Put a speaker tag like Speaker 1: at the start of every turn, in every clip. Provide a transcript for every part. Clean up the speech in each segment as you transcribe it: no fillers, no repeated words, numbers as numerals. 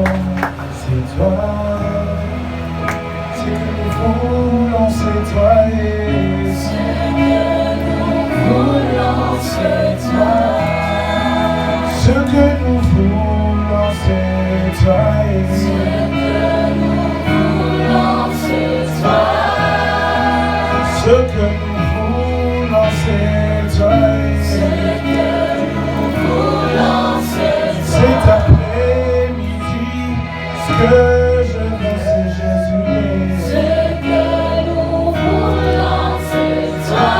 Speaker 1: c'est toi. Ce que nous voulons, c'est toi.
Speaker 2: Ce que nous voulons, c'est toi.
Speaker 1: Ce que nous voulons, c'est toi.
Speaker 2: Ce que nous voulons, c'est toi.
Speaker 1: Ce que nous voulons, c'est toi.
Speaker 2: Ce que nous voulons, c'est toi.
Speaker 1: Cet après-midi, ce que je veux, c'est Jésus.
Speaker 2: Ce que nous voulons, c'est toi.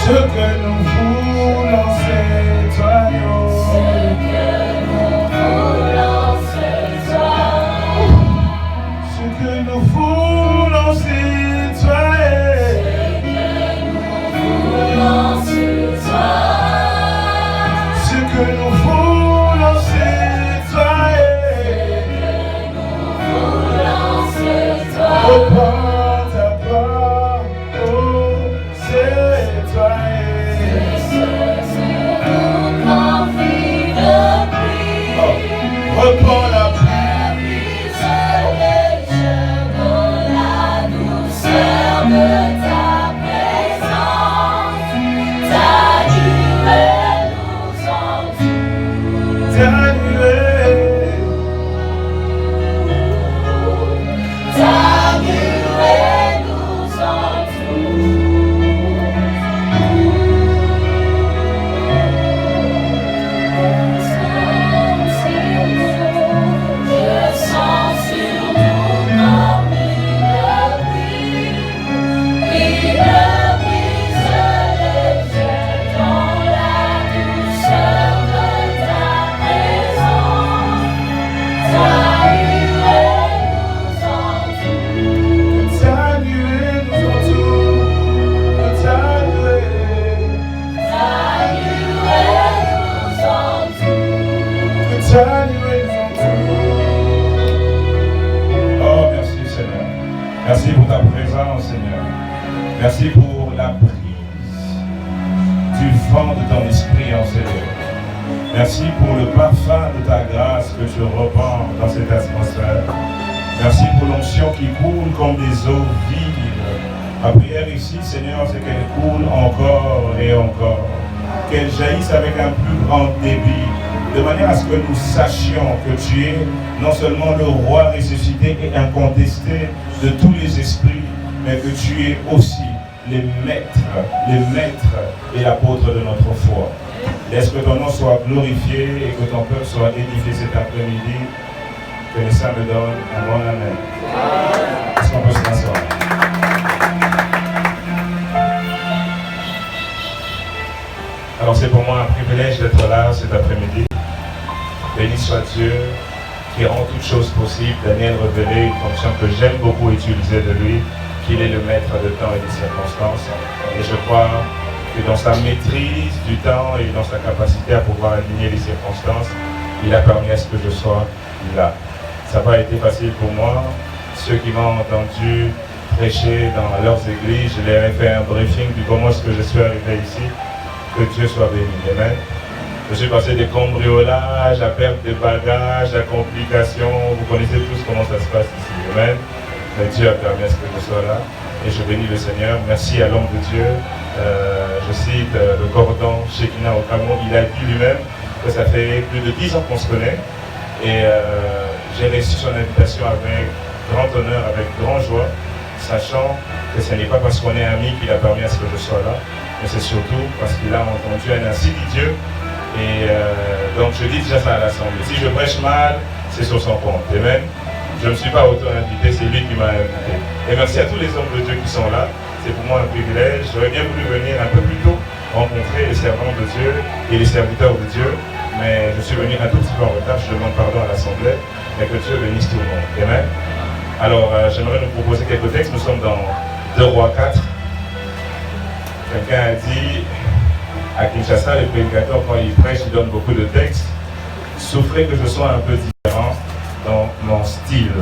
Speaker 1: Ce que nous voulons, c'est toi.
Speaker 2: Ce que nous voulons, c'est toi.
Speaker 1: Ce que nous voulons, c'est toi. Ce que nous voulons, c'est toi. Oh, par ta part, oh, c'est toi. Oh, reprends la Oh, merci Seigneur. Merci pour ta présence, Seigneur. Merci pour la prise du vent de ton esprit en Seigneur. Merci pour le parfum de ta grâce que tu reprends dans cette atmosphère. Merci pour l'onction qui coule comme des eaux vives. Ma prière ici, Seigneur, c'est qu'elle coule encore et encore. Qu'elle jaillisse avec un plus grand débit, de manière à ce que nous sachions que tu es non seulement le roi ressuscité et incontesté de tous les esprits, mais que tu es aussi les maîtres et l'apôtre de notre foi. Laisse que ton nom soit glorifié et que ton peuple soit édifié cet après-midi. Que les saints me donnent un bon amen. Est-ce qu'on peut se rasseoir? Alors c'est pour moi un privilège d'être là cet après-midi. Béni soit Dieu qui rend toutes choses possibles. Daniel révélait une fonction que j'aime beaucoup utiliser de lui, qu'il est le maître de temps et des circonstances. Et je crois que dans sa maîtrise du temps et dans sa capacité à pouvoir aligner les circonstances, il a permis à ce que je sois là. Ça n'a pas été facile pour moi. Ceux qui m'ont entendu prêcher dans leurs églises, je leur ai fait un briefing du comment est-ce que je suis arrivé ici. Que Dieu soit béni. Amen. Je suis passé des cambriolages à perte de bagages, à complications. Vous connaissez tous comment ça se passe ici. Amen. Mais Dieu a permis à ce que je sois là. Et je bénis le Seigneur. Merci à l'homme de Dieu. Je cite le cordon Shekinah au Cameroun. Il a dit lui-même que ça fait plus de 10 ans qu'on se connaît. Et j'ai reçu son invitation avec grand honneur, avec grande joie, sachant que ce n'est pas parce qu'on est amis qu'il a permis à ce que je sois là, mais c'est surtout parce qu'il a entendu un ainsi dit Dieu. Et donc je dis déjà ça à l'Assemblée. Si je prêche mal, c'est sur son compte. Amen. Je ne me suis pas auto-invité, c'est lui qui m'a invité. Et merci à tous les hommes de Dieu qui sont là. C'est pour moi un privilège. J'aurais bien voulu venir un peu plus tôt, rencontrer les servants de Dieu et les serviteurs de Dieu. Mais je suis venu un tout petit peu en retard. Je demande pardon à l'Assemblée. Mais que Dieu bénisse tout le monde. Amen. Alors j'aimerais nous proposer quelques textes. Nous sommes dans 2 Rois 4. Quelqu'un a dit à Kinshasa, les prédicateurs, quand ils prêchent, ils donnent beaucoup de textes. Souffrez que je sois un peu différent dans mon style.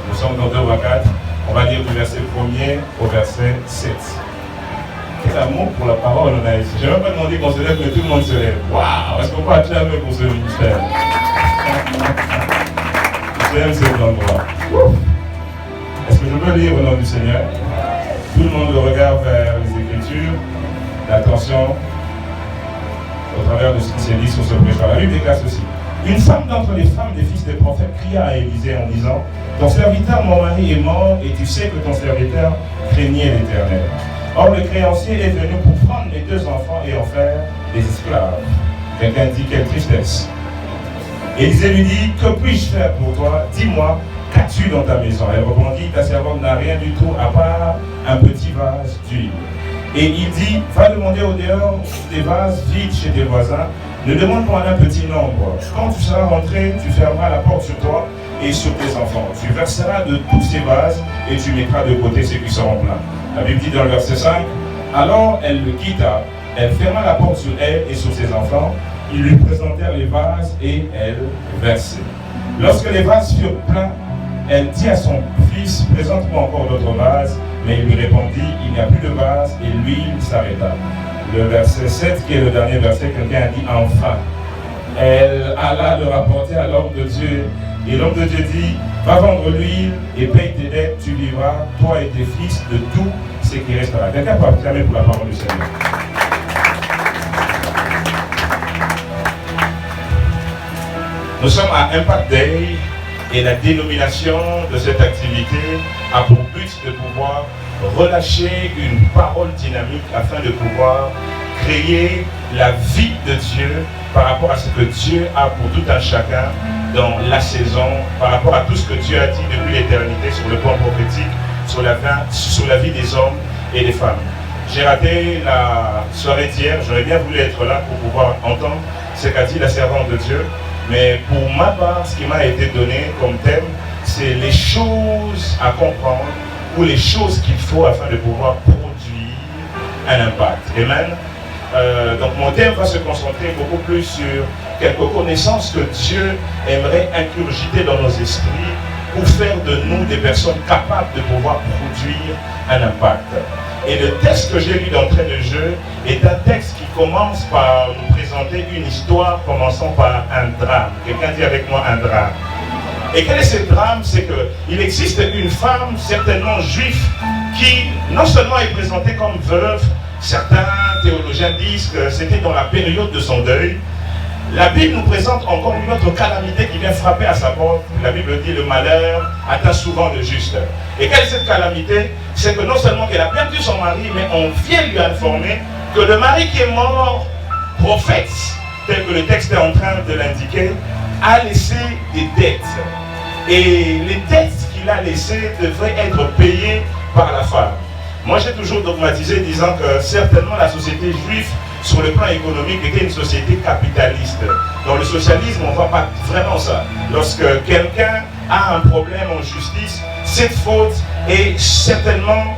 Speaker 1: Nous sommes dans 2 Rois 4. On va lire du verset 1er au verset 7. Quel amour pour la parole on a ici. Je n'ai même pas demandé qu'on se lève, mais tout le monde se lève. Waouh! Est-ce qu'on peut acclamer pour ce ministère? J'aime cet endroit. Est-ce que je peux lire au nom du Seigneur? Tout le monde regarde vers les Écritures. L'attention au travers de ce qui s'est dit sur ce prêcheur. La Bible déclare ceci. Une femme d'entre les femmes des fils des prophètes cria à Élisée en disant: ton serviteur, mon mari, est mort, et tu sais que ton serviteur craignait l'Éternel. Or, le créancier est venu pour prendre mes 2 enfants et en faire des esclaves. Quelqu'un dit: quelle tristesse. Élisée lui dit: que puis-je faire pour toi? Dis-moi, qu'as-tu dans ta maison? Elle répondit: ta servante n'a rien du tout à part un petit vase d'huile. Et il dit: va demander au dehors des vases vides chez tes voisins. Ne demande pas un petit nombre. Quand tu seras rentré, tu fermeras la porte sur toi et sur tes enfants. Tu verseras de tous ces vases et tu mettras de côté ceux qui seront pleins. La Bible dit dans le verset 5, alors elle le quitta, elle ferma la porte sur elle et sur ses enfants. Ils lui présentèrent les vases et elle versait. Lorsque les vases furent pleins, elle dit à son fils: présente-moi encore d'autres vases. Mais il lui répondit: il n'y a plus de vase, et l'huile s'arrêta. Le verset 7, qui est le dernier verset, quelqu'un a dit: enfin. Elle alla le rapporter à l'homme de Dieu. Et l'homme de Dieu dit: va vendre l'huile et paye tes dettes, tu vivras, toi et tes fils, de tout ce qui restera. Quelqu'un peut acclamer pour la parole du Seigneur. Nous sommes à Impact Day et la dénomination de cette activité a pour but de pouvoir relâcher une parole dynamique afin de pouvoir créer la vie de Dieu par rapport à ce que Dieu a pour tout un chacun dans la saison, par rapport à tout ce que Dieu a dit depuis l'éternité sur le plan prophétique, sur la vie des hommes et des femmes. J'ai raté la soirée d'hier, j'aurais bien voulu être là pour pouvoir entendre ce qu'a dit la servante de Dieu, mais pour ma part, ce qui m'a été donné comme thème, c'est les choses à comprendre ou les choses qu'il faut afin de pouvoir produire un impact. Amen. Donc mon thème va se concentrer beaucoup plus sur quelques connaissances que Dieu aimerait incurgiter dans nos esprits pour faire de nous des personnes capables de pouvoir produire un impact. Et le texte que j'ai lu d'entrée de jeu est un texte qui commence par nous présenter une histoire commençant par un drame. Quelqu'un dit avec moi un drame. Et quel est ce drame? C'est qu'il existe une femme, certainement juive, qui non seulement est présentée comme veuve, certains théologiens disent que c'était dans la période de son deuil. La Bible nous présente encore une autre calamité qui vient frapper à sa porte. La Bible dit: le malheur atteint souvent le juste. Et quelle est cette calamité? C'est que non seulement qu'elle a perdu son mari, mais on vient lui informer que le mari qui est mort, prophète, tel que le texte est en train de l'indiquer, a laissé des dettes. Et les dettes qu'il a laissées devraient être payées par la femme. Moi, j'ai toujours dogmatisé disant que certainement la société juive, sur le plan économique, était une société capitaliste. Dans le socialisme, on ne voit pas vraiment ça. Lorsque quelqu'un a un problème en justice, cette faute est certainement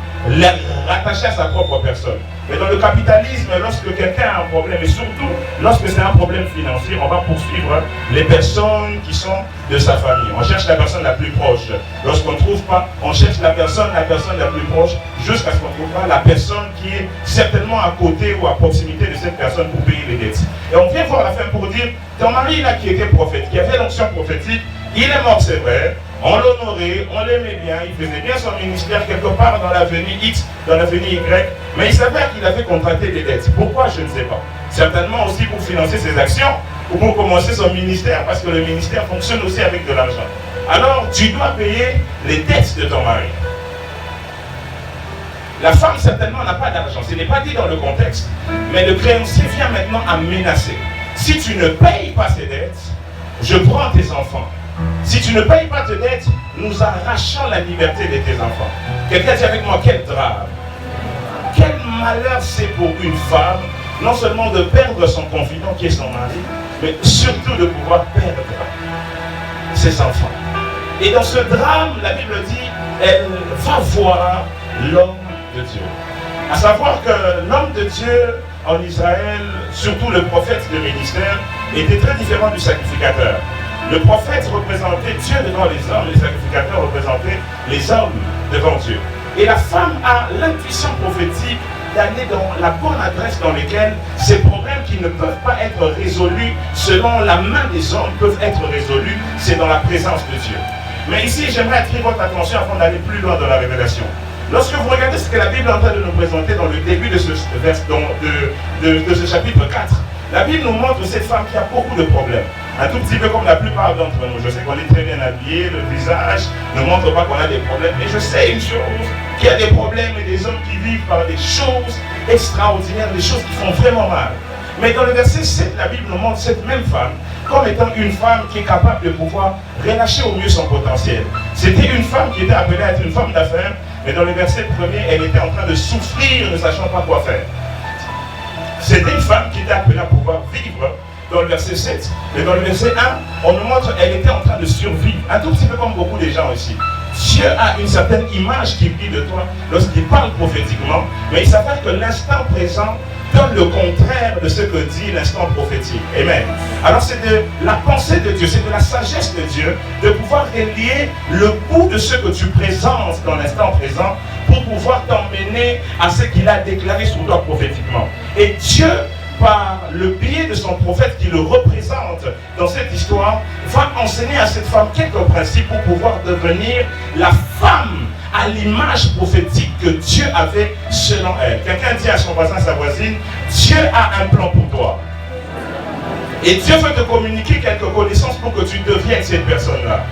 Speaker 1: rattachée à sa propre personne. Mais dans le capitalisme, lorsque quelqu'un a un problème, et surtout lorsque c'est un problème financier, on va poursuivre les personnes qui sont de sa famille. On cherche la personne la plus proche. Lorsqu'on ne trouve pas, on cherche la personne la plus proche, jusqu'à ce qu'on trouve pas la personne qui est certainement à côté ou à proximité de cette personne pour payer les dettes. Et on vient voir la femme pour dire: ton mari là qui était prophète, qui avait l'onction prophétique, il est mort, c'est vrai. On l'honorait, on l'aimait bien, il faisait bien son ministère quelque part dans l'avenue X, dans l'avenue Y, mais il s'avère qu'il avait contracté des dettes. Pourquoi? Je ne sais pas. Certainement aussi pour financer ses actions ou pour commencer son ministère, parce que le ministère fonctionne aussi avec de l'argent. Alors, tu dois payer les dettes de ton mari. La femme, certainement, n'a pas d'argent. Ce n'est pas dit dans le contexte, mais le créancier vient maintenant à menacer. Si tu ne payes pas ces dettes, je prends tes enfants. Si tu ne payes pas tes dettes, nous arrachons la liberté de tes enfants. Quelqu'un dit avec moi: quel drame, quel malheur c'est pour une femme, non seulement de perdre son confident qui est son mari, mais surtout de pouvoir perdre ses enfants. Et dans ce drame, la Bible dit, elle va voir l'homme de Dieu. À savoir que l'homme de Dieu en Israël, surtout le prophète de ministère, était très différent du sacrificateur. Le prophète représentait Dieu devant les hommes, les sacrificateurs représentaient les hommes devant Dieu. Et la femme a l'intuition prophétique d'aller dans la bonne adresse dans laquelle ces problèmes qui ne peuvent pas être résolus selon la main des hommes peuvent être résolus, c'est dans la présence de Dieu. Mais ici, j'aimerais attirer votre attention avant d'aller plus loin dans la révélation. Lorsque vous regardez ce que la Bible est en train de nous présenter dans le début de ce chapitre 4, la Bible nous montre cette femme qui a beaucoup de problèmes. Un tout petit peu comme la plupart d'entre nous. Je sais qu'on est très bien habillé, le visage ne montre pas qu'on a des problèmes. Mais je sais une chose, qu'il y a des problèmes et des hommes qui vivent par des choses extraordinaires, des choses qui font vraiment mal. Mais dans le verset 7, la Bible nous montre cette même femme comme étant une femme qui est capable de pouvoir relâcher au mieux son potentiel. C'était une femme qui était appelée à être une femme d'affaires, mais dans le verset premier, elle était en train de souffrir, ne sachant pas quoi faire. C'était une femme qui était appelée à pouvoir vivre dans le verset 7. Et dans le verset 1, on nous montre qu'elle était en train de survivre. Un tout petit peu comme beaucoup de gens ici. Dieu a une certaine image qui vit de toi lorsqu'il parle prophétiquement, mais il s'avère que l'instant présent donne le contraire de ce que dit l'instant prophétique. Amen. Alors c'est de la pensée de Dieu, c'est de la sagesse de Dieu de pouvoir relier le bout de ce que tu présentes dans l'instant présent pour pouvoir t'emmener à ce qu'il a déclaré sur toi prophétiquement. Et Dieu, par le biais de son prophète qui le représente dans cette histoire, va enseigner à cette femme quelques principes pour pouvoir devenir la femme à l'image prophétique que Dieu avait selon elle. Quelqu'un dit à son voisin, sa voisine, Dieu a un plan pour toi. Et Dieu veut te communiquer quelques connaissances pour que tu deviennes cette personne-là.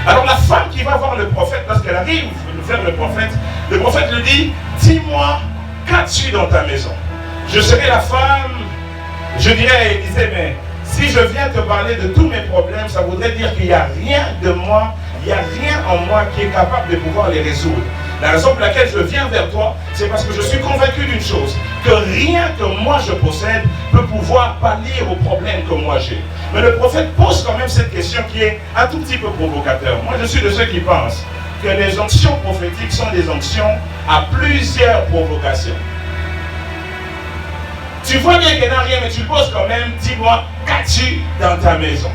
Speaker 1: Alors la femme qui va voir le prophète, lorsqu'elle arrive vers le prophète lui dit, dis-moi, qu'as-tu dans ta maison? Je serai la femme, je dirais à Élisée, mais si je viens te parler de tous mes problèmes, ça voudrait dire qu'il n'y a rien de moi, il n'y a rien en moi qui est capable de pouvoir les résoudre. La raison pour laquelle je viens vers toi, c'est parce que je suis convaincu d'une chose, que rien que moi je possède peut pouvoir pallier aux problèmes que moi j'ai. Mais le prophète pose quand même cette question qui est un tout petit peu provocateur. Moi je suis de ceux qui pensent que les onctions prophétiques sont des onctions à plusieurs provocations. Tu vois bien qu'il n'y a rien, mais tu le poses quand même, dis-moi, qu'as-tu dans ta maison?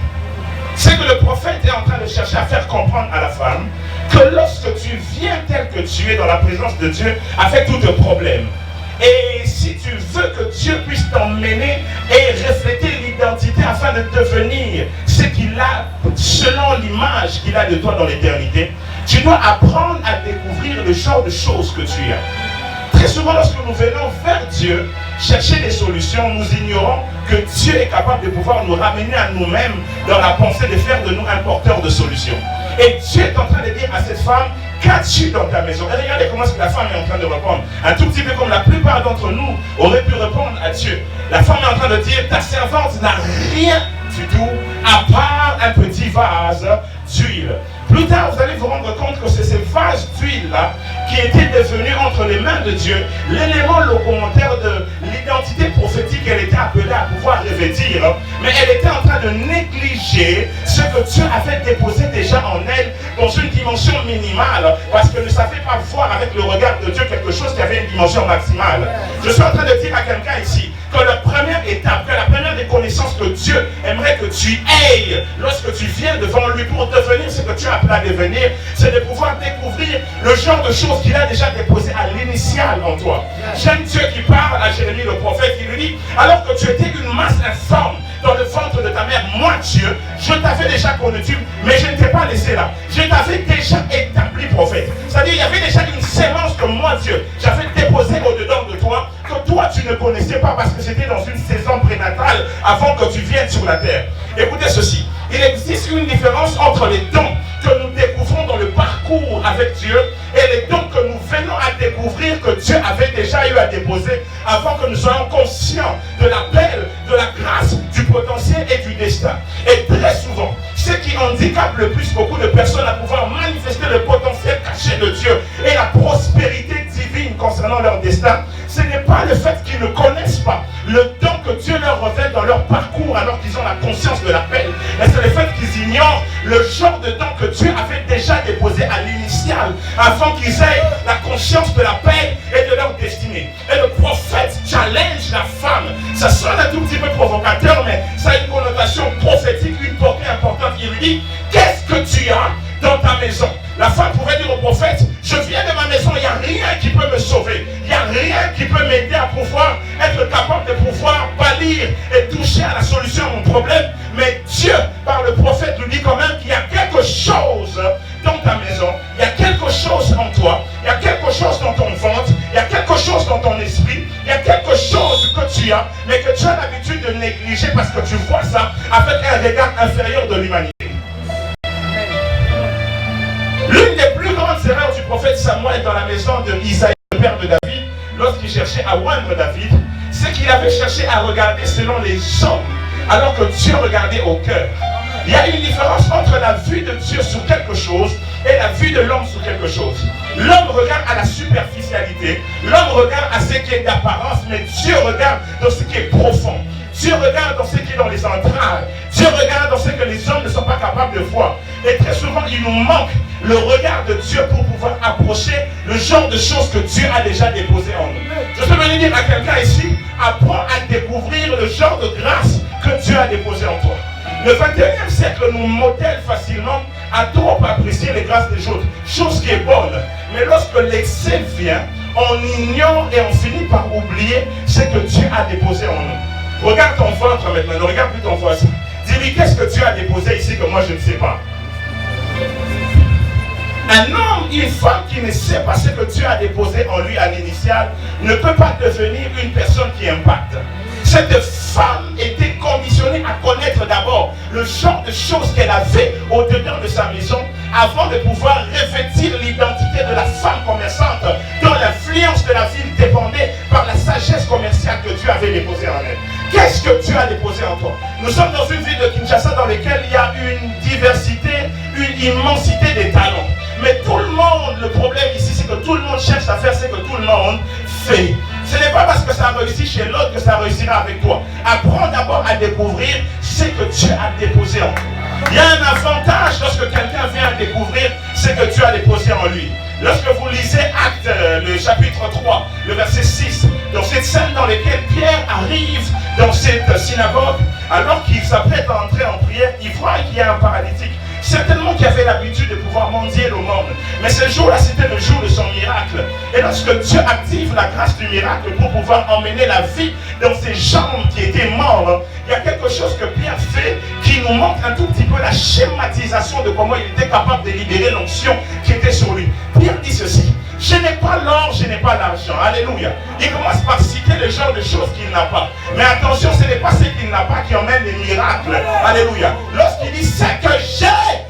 Speaker 1: C'est que le prophète est en train de chercher à faire comprendre à la femme que lorsque tu viens tel que tu es dans la présence de Dieu, avec tous tes problèmes, et si tu veux que Dieu puisse t'emmener et refléter l'identité afin de devenir ce qu'il a selon l'image qu'il a de toi dans l'éternité, tu dois apprendre à découvrir le genre de choses que tu as. Très souvent, lorsque nous venons vers Dieu, chercher des solutions, nous ignorons que Dieu est capable de pouvoir nous ramener à nous-mêmes dans la pensée de faire de nous un porteur de solutions. Et Dieu est en train de dire à cette femme, qu'as-tu dans ta maison? Et regardez comment est-ce que la femme est en train de répondre. Un tout petit peu comme la plupart d'entre nous auraient pu répondre à Dieu. La femme est en train de dire, ta servante n'a rien du tout à part un petit vase d'huile. Plus tard, vous allez vous rendre compte que c'est ces vases d'huile-là qui étaient devenus entre les mains de Dieu l'élément locomoteur de l'identité prophétique qu'elle était appelée à pouvoir revêtir. Mais elle était en train de négliger ce que Dieu avait déposé déjà en elle dans une dimension minimale parce qu'elle ne savait pas voir avec le regard de Dieu quelque chose qui avait une dimension maximale. Je suis en train de dire à quelqu'un ici que la première étape, que la première des connaissances que Dieu aimerait que tu aies lorsque tu viens devant lui pour devenir ce que tu as appelé à devenir, c'est de pouvoir découvrir le genre de choses qu'il a déjà déposé à l'initial en toi. J'aime Dieu qui parle à Jérémie le prophète, qui lui dit, alors que tu étais une masse informe dans le ventre de ta mère, moi Dieu, je t'avais déjà connu, mais je ne t'ai pas laissé là. Je t'avais déjà établi prophète. C'est-à-dire, il y avait déjà une sémence que moi Dieu, j'avais déposée au-dedans de toi, que toi tu ne connaissais pas parce que c'était dans une saison prénatale avant que tu viennes sur la terre. Écoutez ceci, il existe une différence entre les dons que nous découvrons dans le parcours avec Dieu et les dons que nous venons à découvrir que Dieu avait déjà eu à déposer avant que nous soyons conscients de l'appel, de la grâce, du potentiel et du destin. Et très souvent, ce qui handicape le plus beaucoup de personnes à pouvoir manifester le potentiel caché de Dieu et la prospérité divine concernant leur destin, ce n'est pas le fait qu'ils ne connaissent pas le don que Dieu leur révèle dans leur parcours alors qu'ils ont la conscience de l'appel, mais c'est le fait qu'ils ignorent le genre de don que Dieu avait déjà déposé à l'initial avant qu'ils aient la conscience de l'appel et de leur destinée. Et le prophète challenge la femme. Ça sonne un tout petit peu provocateur, mais ça a une connotation prophétique, une portée importante. Il lui dit, qu'est-ce que tu as dans ta maison? La femme pourrait dire au prophète, je viens de ma maison, il n'y a rien qui peut me sauver. Il n'y a rien qui peut m'aider à pouvoir être capable de pouvoir bâlir et toucher à la solution à mon problème. Mais Dieu, par le prophète, nous dit quand même qu'il y a quelque chose tu as, mais que tu as l'habitude de négliger parce que tu vois ça avec un regard inférieur de l'humanité. L'une des plus grandes erreurs du prophète Samuel dans la maison de Isaïe, le père de David, lorsqu'il cherchait à oindre David, c'est qu'il avait cherché à regarder selon les hommes, alors que Dieu regardait au cœur. Il y a une différence entre la vue de Dieu sur quelque chose et la vue de l'homme sur quelque chose. L'homme regarde à la superficialité, l'homme regarde à ce qui est d'apparence, mais Dieu regarde dans ce qui est profond. Dieu regarde dans ce qui est dans les entrailles. Dieu regarde dans ce que les hommes ne sont pas capables de voir. Et très souvent, il nous manque le regard de Dieu pour pouvoir approcher le genre de choses que Dieu a déjà déposées en nous. Je peux venir dire à quelqu'un ici, apprends à découvrir le genre de grâce que Dieu a déposé en toi. Le 21e siècle nous modèle facilement à trop apprécier les grâces des autres, chose qui est bonne. Mais lorsque l'excès vient, on ignore et on finit par oublier ce que Dieu a déposé en nous. Regarde ton ventre maintenant, ne regarde plus ton voisin. Dis-lui, qu'est-ce que Dieu a déposé ici que moi je ne sais pas? Un homme, une femme qui ne sait pas ce que Dieu a déposé en lui à l'initial ne peut pas devenir une personne qui impacte. Cette femme était conditionnée à connaître d'abord le genre de choses qu'elle avait au-dedans de sa maison avant de pouvoir revêtir l'identité de la femme commerçante dont l'influence de la ville dépendait par la sagesse commerciale que Dieu avait déposée en elle. Qu'est-ce que Dieu a déposé en toi? Nous sommes dans une ville de Kinshasa dans laquelle il y a une diversité, une immensité des talents. Mais tout le monde, le problème ici, c'est que tout le monde cherche à faire ce que tout le monde fait. Ce n'est pas parce que ça réussit chez l'autre que ça réussira avec toi. Apprends d'abord à découvrir ce que Dieu a déposé en toi. Il y a un avantage lorsque quelqu'un vient découvrir ce que Dieu a déposé en lui. Lorsque vous lisez Actes, le chapitre 3, le verset 6, dans cette scène dans laquelle Pierre arrive dans cette synagogue, alors qu'il s'apprête à entrer en prière, il voit qu'il y a un paralytique. Certainement qui avait l'habitude de pouvoir mendier le monde. Mais ce jour-là, c'était le jour de son miracle. Et lorsque Dieu active la grâce du miracle pour pouvoir emmener la vie dans ces jambes qui étaient mortes, il y a quelque chose que Pierre fait qui nous montre un tout petit peu la schématisation de comment il était capable de libérer l'onction qui était sur lui. Pierre dit ceci: je n'ai pas l'or, je n'ai pas l'argent. Alléluia. Il commence par citer le genre de choses qu'il n'a pas. Mais attention, ce n'est pas ce qu'il n'a pas qui emmène les miracles. Alléluia. Lorsqu'il dit ce que j'ai,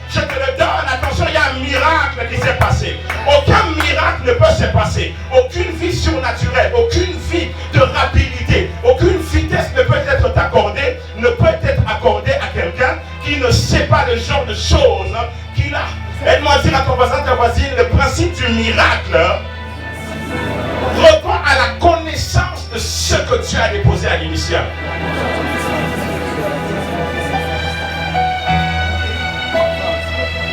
Speaker 1: je te le donne. Attention, il y a un miracle qui s'est passé. Aucun miracle ne peut se passer. Aucune vie surnaturelle, aucune vie de rapidité, aucune vitesse ne peut être accordée, à quelqu'un qui ne sait pas le genre de choses qu'il a. Aide-moi à dire à ton voisin, ta voisine, le principe du miracle reprend à la connaissance de ce que Dieu a déposé à l'initial.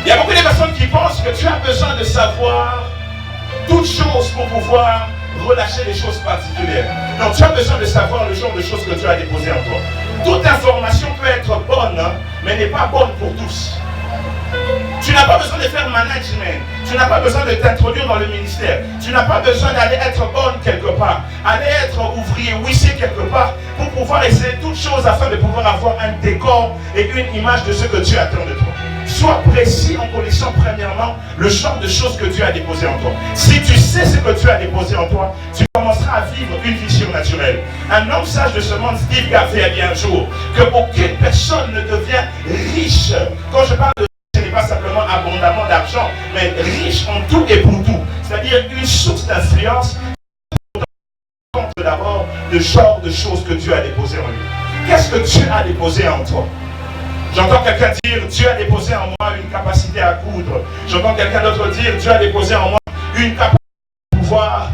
Speaker 1: Il y a beaucoup de personnes qui pensent que tu as besoin de savoir toutes choses pour pouvoir relâcher les choses particulières. Donc tu as besoin de savoir le genre de choses que Dieu a déposé en toi. Toute information peut être bonne, mais n'est pas bonne pour tous. Tu n'as pas besoin de faire management. Tu n'as pas besoin de t'introduire dans le ministère. Tu n'as pas besoin d'aller être bonne quelque part. Aller être ouvrier, huissier quelque part pour pouvoir essayer toutes choses afin de pouvoir avoir un décor et une image de ce que Dieu attend de toi. Sois précis en connaissant premièrement le genre de choses que Dieu a déposé en toi. Si tu sais ce que Dieu a déposé en toi, tu commenceras à vivre une vie surnaturelle. Un homme sage de ce monde, Steve Garvey, a dit un jour qu'aucune personne ne devient riche. Quand je parle de ce n'est pas simplement abondamment d'argent, mais riche en tout et pour tout. C'est-à-dire une source d'influence d'abord le genre de choses que Dieu a déposé en lui. Qu'est-ce que Dieu a déposé en toi? J'entends quelqu'un dire, Dieu a déposé en moi une capacité à coudre. J'entends quelqu'un d'autre dire, Dieu a déposé en moi une capacité à pouvoir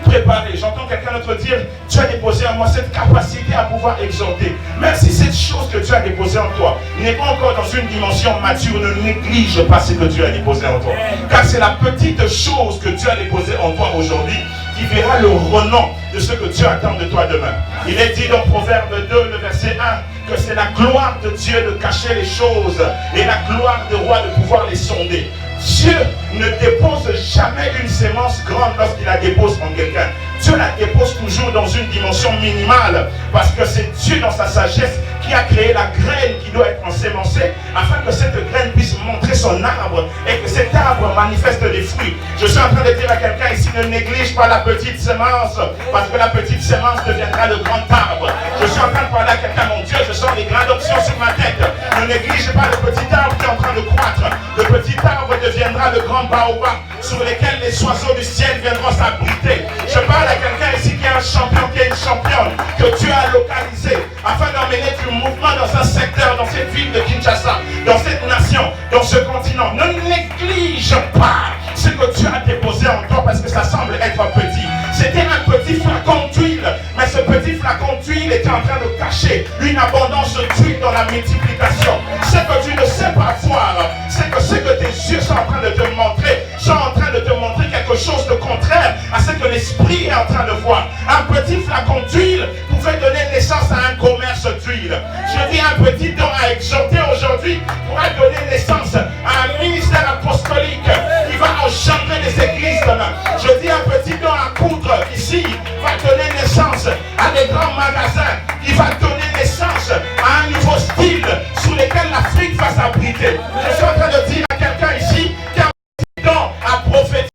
Speaker 1: préparer. J'entends quelqu'un d'autre dire, Dieu a déposé en moi cette capacité à pouvoir exhorter. Même si cette chose que Dieu a déposée en toi n'est pas encore dans une dimension mature, ne néglige pas ce que Dieu a déposé en toi. Car c'est la petite chose que Dieu a déposée en toi aujourd'hui qui verra le renom de ce que Dieu attend de toi demain. Il est dit dans Proverbe 2, le verset 1, que c'est la gloire de Dieu de cacher les choses et la gloire du roi de pouvoir les sonder. Dieu ne dépose jamais une sémence grande lorsqu'il la dépose en quelqu'un. Dieu la dépose toujours dans une dimension minimale parce que c'est Dieu dans sa sagesse qui a créé la graine qui doit être ensémencée afin que cette graine puisse montrer son arbre et que cet arbre manifeste des fruits. Je suis en train de dire à quelqu'un ici, ne néglige pas la petite semence parce que la petite semence deviendra le grand arbre. Je suis en train de parler à quelqu'un, mon Dieu, je sens les grains d'onction sur ma tête. Ne néglige pas le petit arbre qui est en train de croître. Le petit arbre deviendra le grand baobab sur lequel les oiseaux du ciel viendront s'abriter. Je parle à quelqu'un ici qui est un champion, qui est une championne, que Dieu a localisé afin d'emmener du mouvement dans un secteur, dans cette ville de Kinshasa, dans cette nation, dans ce continent. Ne néglige pas ce que Dieu a déposé en toi parce que ça semble être petit. C'était un petit flacon d'huile, mais ce petit flacon d'huile était en train de cacher une abondance d'huile dans la multiplication. Ce que tu ne sais pas voir, c'est que ce que tes yeux sont en train de te montrer, sont en train de te montrer quelque chose de contraire à ce que l'esprit est en train de voir. Un petit flacon d'huile pouvait donner naissance à un commerce d'huile. Je dis un petit don à exhorter aujourd'hui pourra donner naissance à un ministère apostolique qui va engendrer des églises demain. Je dis un petit don à coudre ici va donner naissance à des grands magasins qui va donner naissance à un nouveau style sous lequel l'Afrique va s'abriter. Je suis en train de dire à quelqu'un ici qui a un petit don à prophétiser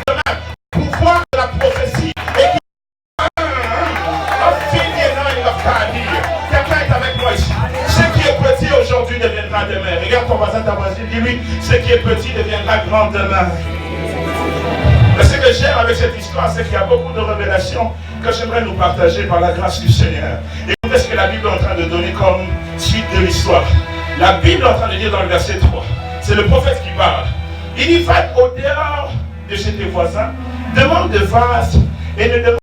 Speaker 1: demain, pouvoir de la prophétie et qui quelqu'un est avec moi ici. Ce qui est petit aujourd'hui deviendra demain. Regarde ton voisin, ta voisine, dis-lui, ce qui est petit deviendra grand demain. Mais ce que j'aime avec cette histoire, c'est qu'il y a beaucoup de révélations que j'aimerais nous partager par la grâce du Seigneur. Et qu'est-ce que la Bible est en train de donner comme suite de l'histoire? La Bible est en train de dire dans le verset 3, c'est le prophète qui parle. Il dit, va au dehors de chez tes voisins, demande des vases et ne demande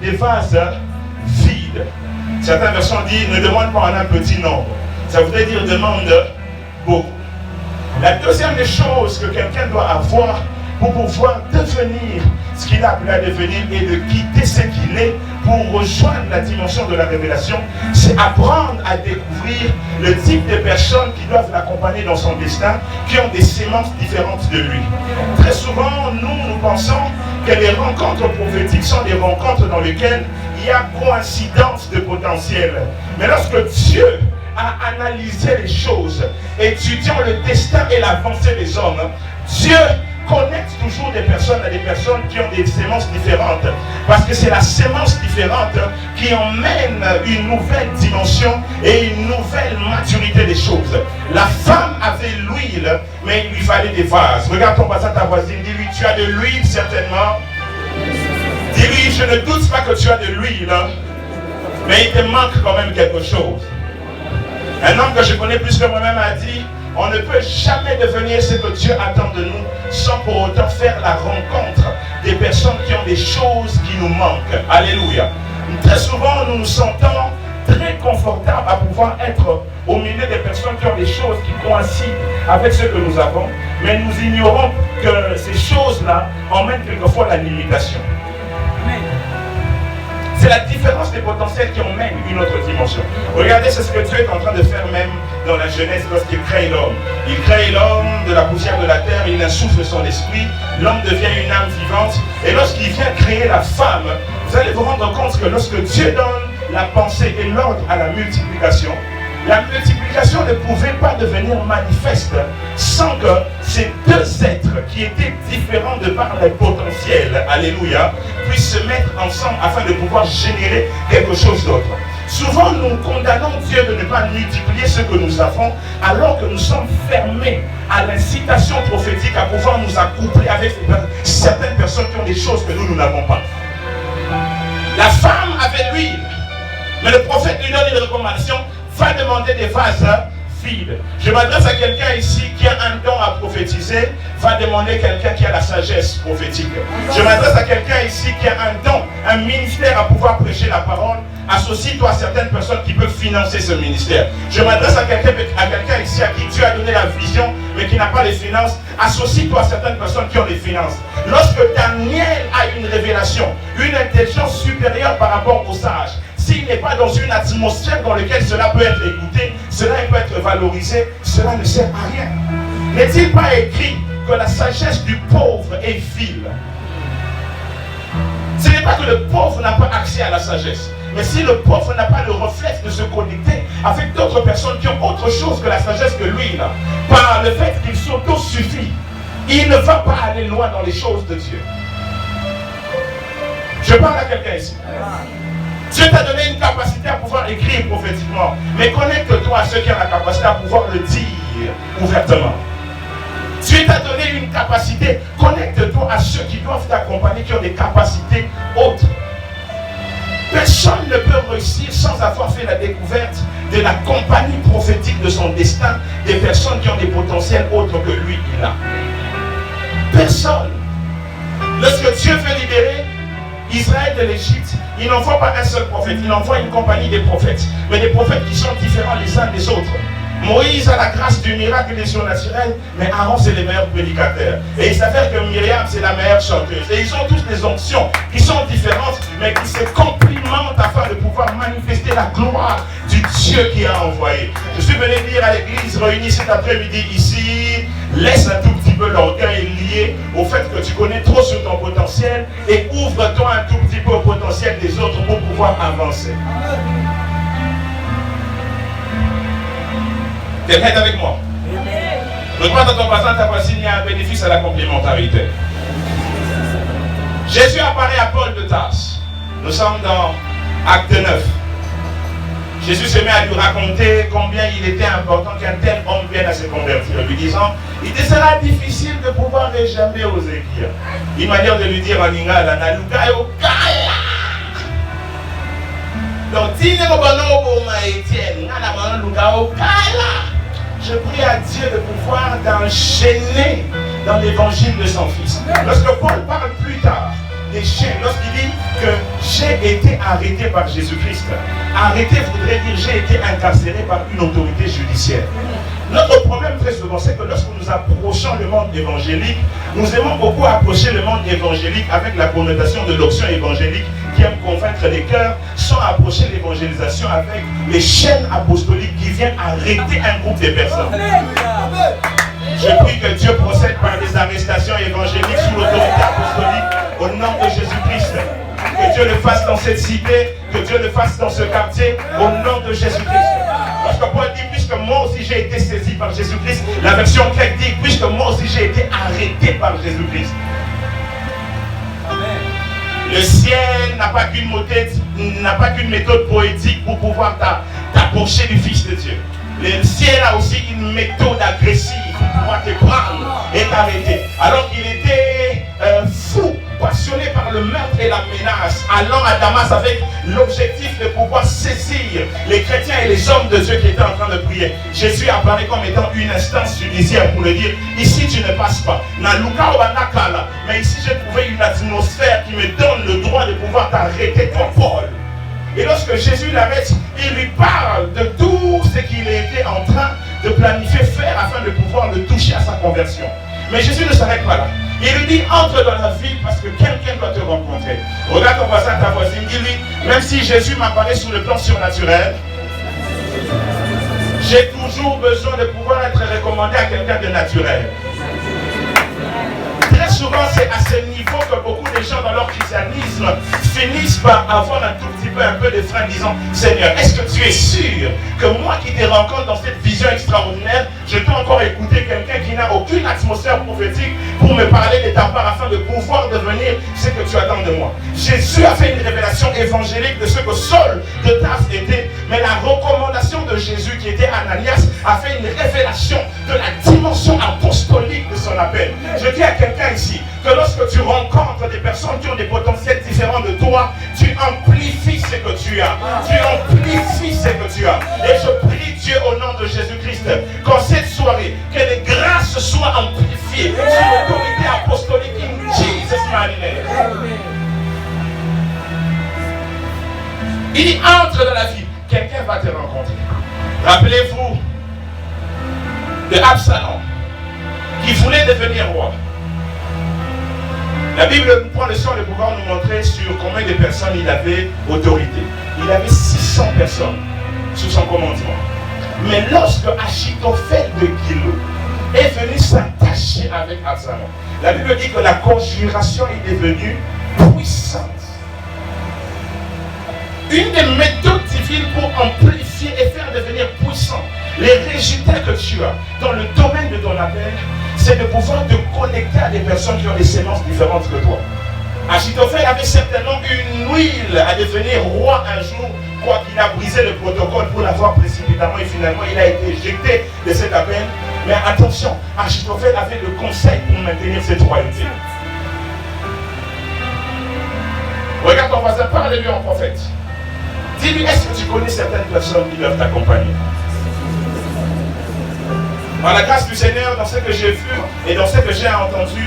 Speaker 1: des vases vides. Certaines versions disent, ne demande pas en un petit nombre. Ça voudrait dire, demande beaucoup. La deuxième des choses que quelqu'un doit avoir pour pouvoir devenir ce qu'il a appelé à devenir et de quitter ce qu'il est pour rejoindre la dimension de la révélation, c'est apprendre à découvrir le type de personnes qui doivent l'accompagner dans son destin, qui ont des sémences différentes de lui. Très souvent, nous pensons que les rencontres prophétiques sont des rencontres dans lesquelles il y a coïncidence de potentiel. Mais lorsque Dieu a analysé les choses, étudiant le destin et l'avancée des hommes, Dieu connecte toujours des personnes à des personnes qui ont des sémences différentes. Parce que c'est la sémence différente qui emmène une nouvelle dimension et une nouvelle maturité des choses. La femme avait l'huile, mais il lui fallait des vases. Regarde ton voisin, ta voisine, dis-lui, tu as de l'huile certainement. Dis-lui, je ne doute pas que tu as de l'huile, mais il te manque quand même quelque chose. Un homme que je connais plus que moi-même a dit, on ne peut jamais devenir ce que Dieu attend de nous sans pour autant faire la rencontre des personnes qui ont des choses qui nous manquent. Alléluia. Très souvent, nous nous sentons très confortables à pouvoir être au milieu des personnes qui ont des choses qui coïncident avec ce que nous avons, mais nous ignorons que ces choses-là emmènent quelquefois la limitation. C'est la différence des potentiels qui emmène une autre dimension. Regardez, c'est ce que Dieu est en train de faire même dans la Genèse lorsqu'il crée l'homme. Il crée l'homme de la poussière de la terre, il insuffle son esprit, l'homme devient une âme vivante. Et lorsqu'il vient créer la femme, vous allez vous rendre compte que lorsque Dieu donne la pensée et l'ordre à la multiplication ne pouvait pas devenir manifeste sans que ces deux êtres qui étaient différents de par les potentiels, alléluia, puissent se mettre ensemble afin de pouvoir générer quelque chose d'autre. Souvent, nous condamnons Dieu de ne pas multiplier ce que nous avons, alors que nous sommes fermés à l'incitation prophétique à pouvoir nous accoupler avec certaines personnes qui ont des choses que nous n'avons pas. La femme avait l'huile, mais le prophète lui donne une recommandation, va demander des vases vides. Je m'adresse à quelqu'un ici qui a un don à prophétiser, va demander quelqu'un qui a la sagesse prophétique. Je m'adresse à quelqu'un ici qui a un don, un ministère à pouvoir prêcher la parole, associe-toi à certaines personnes qui peuvent financer ce ministère. Je m'adresse à quelqu'un ici à qui Dieu a donné la vision, mais qui n'a pas les finances, associe-toi à certaines personnes qui ont les finances. Lorsque Daniel a une révélation, une intelligence supérieure par rapport aux sages, s'il n'est pas dans une atmosphère dans laquelle cela peut être écouté, cela peut être valorisé, cela ne sert à rien. N'est-il pas écrit que la sagesse du pauvre est vile? Ce n'est pas que le pauvre n'a pas accès à la sagesse. Mais si le pauvre n'a pas le réflexe de se connecter avec d'autres personnes qui ont autre chose que la sagesse que lui, là, par le fait qu'il s'auto-suffit, il ne va pas aller loin dans les choses de Dieu. Je parle à quelqu'un ici. Dieu t'a donné une capacité à pouvoir écrire prophétiquement. Mais connecte-toi à ceux qui ont la capacité à pouvoir le dire ouvertement. Dieu t'a donné une capacité. Connecte-toi à ceux qui doivent t'accompagner, qui ont des capacités autres. Personne ne peut réussir sans avoir fait la découverte de la compagnie prophétique de son destin, des personnes qui ont des potentiels autres que lui, il a. Personne. Lorsque Dieu veut libérer Israël de l'Égypte, il n'envoie pas un seul prophète, il envoie une compagnie de prophètes, mais des prophètes qui sont différents les uns des autres. Moïse a la grâce du miracle des surnaturels, mais Aaron c'est les meilleurs prédicateurs. Et il s'avère que Myriam c'est la meilleure chanteuse. Et ils ont tous des onctions qui sont différentes, mais qui se complimentent afin de pouvoir manifester la gloire du Dieu qui a envoyé. Je suis venu dire à l'église réunie cet après-midi ici, laisse un tout petit peu l'orgueil lié au fait que tu connais trop sur ton potentiel et ouvre-toi un tout petit peu au potentiel des autres pour pouvoir avancer. Quelqu'un est avec moi? Le droit de ton passant t'a voici, il y a un bénéfice à la complémentarité. Jésus apparaît à Paul de Tarse. Nous sommes dans Acte 9. Jésus se met à lui raconter combien il était important qu'un tel homme vienne à se convertir, lui disant, il te sera difficile de pouvoir échapper aux aiguilles. Une manière de lui dire en lingala, na lugayo kala. Donc, je prie à Dieu de pouvoir t'enchaîner dans l'évangile de son Fils. Lorsque Paul parle plus tard des chaînes, lorsqu'il dit que j'ai été arrêté par Jésus-Christ, arrêté voudrait dire j'ai été incarcéré par une autorité judiciaire. Notre problème très souvent, c'est que lorsque nous approchons le monde évangélique, nous aimons beaucoup approcher le monde évangélique avec la connotation de l'option évangélique qui aime convaincre les cœurs, sans approcher l'évangélisation avec les chaînes apostoliques qui viennent arrêter un groupe de personnes. Je prie que Dieu procède par des arrestations évangéliques sous l'autorité apostolique au nom de Jésus-Christ. Que Dieu le fasse dans cette cité, que Dieu le fasse dans ce quartier, au nom de Jésus-Christ. Parce que Paul dit, puisque moi aussi j'ai été saisi par Jésus-Christ, la version grecque dit, puisque moi aussi j'ai été arrêté par Jésus-Christ. Le ciel n'a pas qu'une méthode poétique pour pouvoir t'approcher du Fils de Dieu. Le ciel a aussi une méthode agressive pour pouvoir te prendre et t'arrêter. Alors qu'il était fou, passionné par le meurtre et la menace, allant à Damas avec l'objectif de pouvoir saisir les chrétiens et les hommes de Dieu qui étaient en train de prier. Jésus apparaît comme étant une instance judiciaire pour le dire, ici tu ne passes pas. Mais ici j'ai trouvé une atmosphère qui me donne le droit de pouvoir t'arrêter, toi Paul. Et lorsque Jésus l'arrête, il lui parle de tout ce qu'il était en train de planifier faire afin de pouvoir le toucher à sa conversion. Mais Jésus ne s'arrête pas là. Il lui dit, entre dans la ville parce que quelqu'un doit te rencontrer. Regarde ton voisin, ta voisine, dis-lui, même si Jésus m'apparaît sur le plan surnaturel, j'ai toujours besoin de pouvoir être recommandé à quelqu'un de naturel. Très souvent, c'est à ce niveau que beaucoup de gens dans leur christianisme finissent par avoir un tout petit peu, un peu de frein disant, Seigneur, est-ce que tu es sûr que moi qui te rencontre dans cette vision extraordinaire, je peux encore écouter quelqu'un qui n'a aucune atmosphère prophétique pour me parler de ta part afin de pouvoir devenir ce que tu attends de moi. Jésus a fait une révélation évangélique de ce que Saul de Tarse était, mais la recommandation de Jésus qui était Ananias a fait une révélation de la dimension apostolique de son appel. Je dis à quelqu'un ici que lorsque tu rencontres des personnes qui ont des potentiels différents de toi, tu amplifies ce que tu as. Tu amplifies ce que tu as. Et je prie Dieu au nom de Jésus-Christ qu'en cette soirée, que les grâces soient amplifiées sous l'autorité apostolique in Jesus' mighty name. Il dit, entre dans la vie, quelqu'un va te rencontrer. Rappelez-vous de Absalom qui voulait devenir roi. La Bible prend le soin de pouvoir nous montrer sur combien de personnes il avait autorité. Il avait 600 personnes sous son commandement. Mais lorsque Achitophel de Gilo est venu s'attacher avec Absalom, la Bible dit que la conjuration est devenue puissante.
Speaker 3: Une des méthodes divines pour amplifier et faire devenir puissant les résultats que tu as dans le domaine de ton appel, c'est de pouvoir te connecter à des personnes qui ont des sémences différentes que toi. Achitophel avait certainement une huile à devenir roi un jour, quoi qu'il a brisé le protocole pour l'avoir précipitamment et finalement il a été éjecté de cet appel. Mais attention, Achitophel avait le conseil pour maintenir cette royauté. Regarde ton voisin, parle-lui en prophète. Dis-lui, est-ce que tu connais certaines personnes qui doivent t'accompagner? Par la grâce du Seigneur, dans ce que j'ai vu et dans ce que j'ai entendu,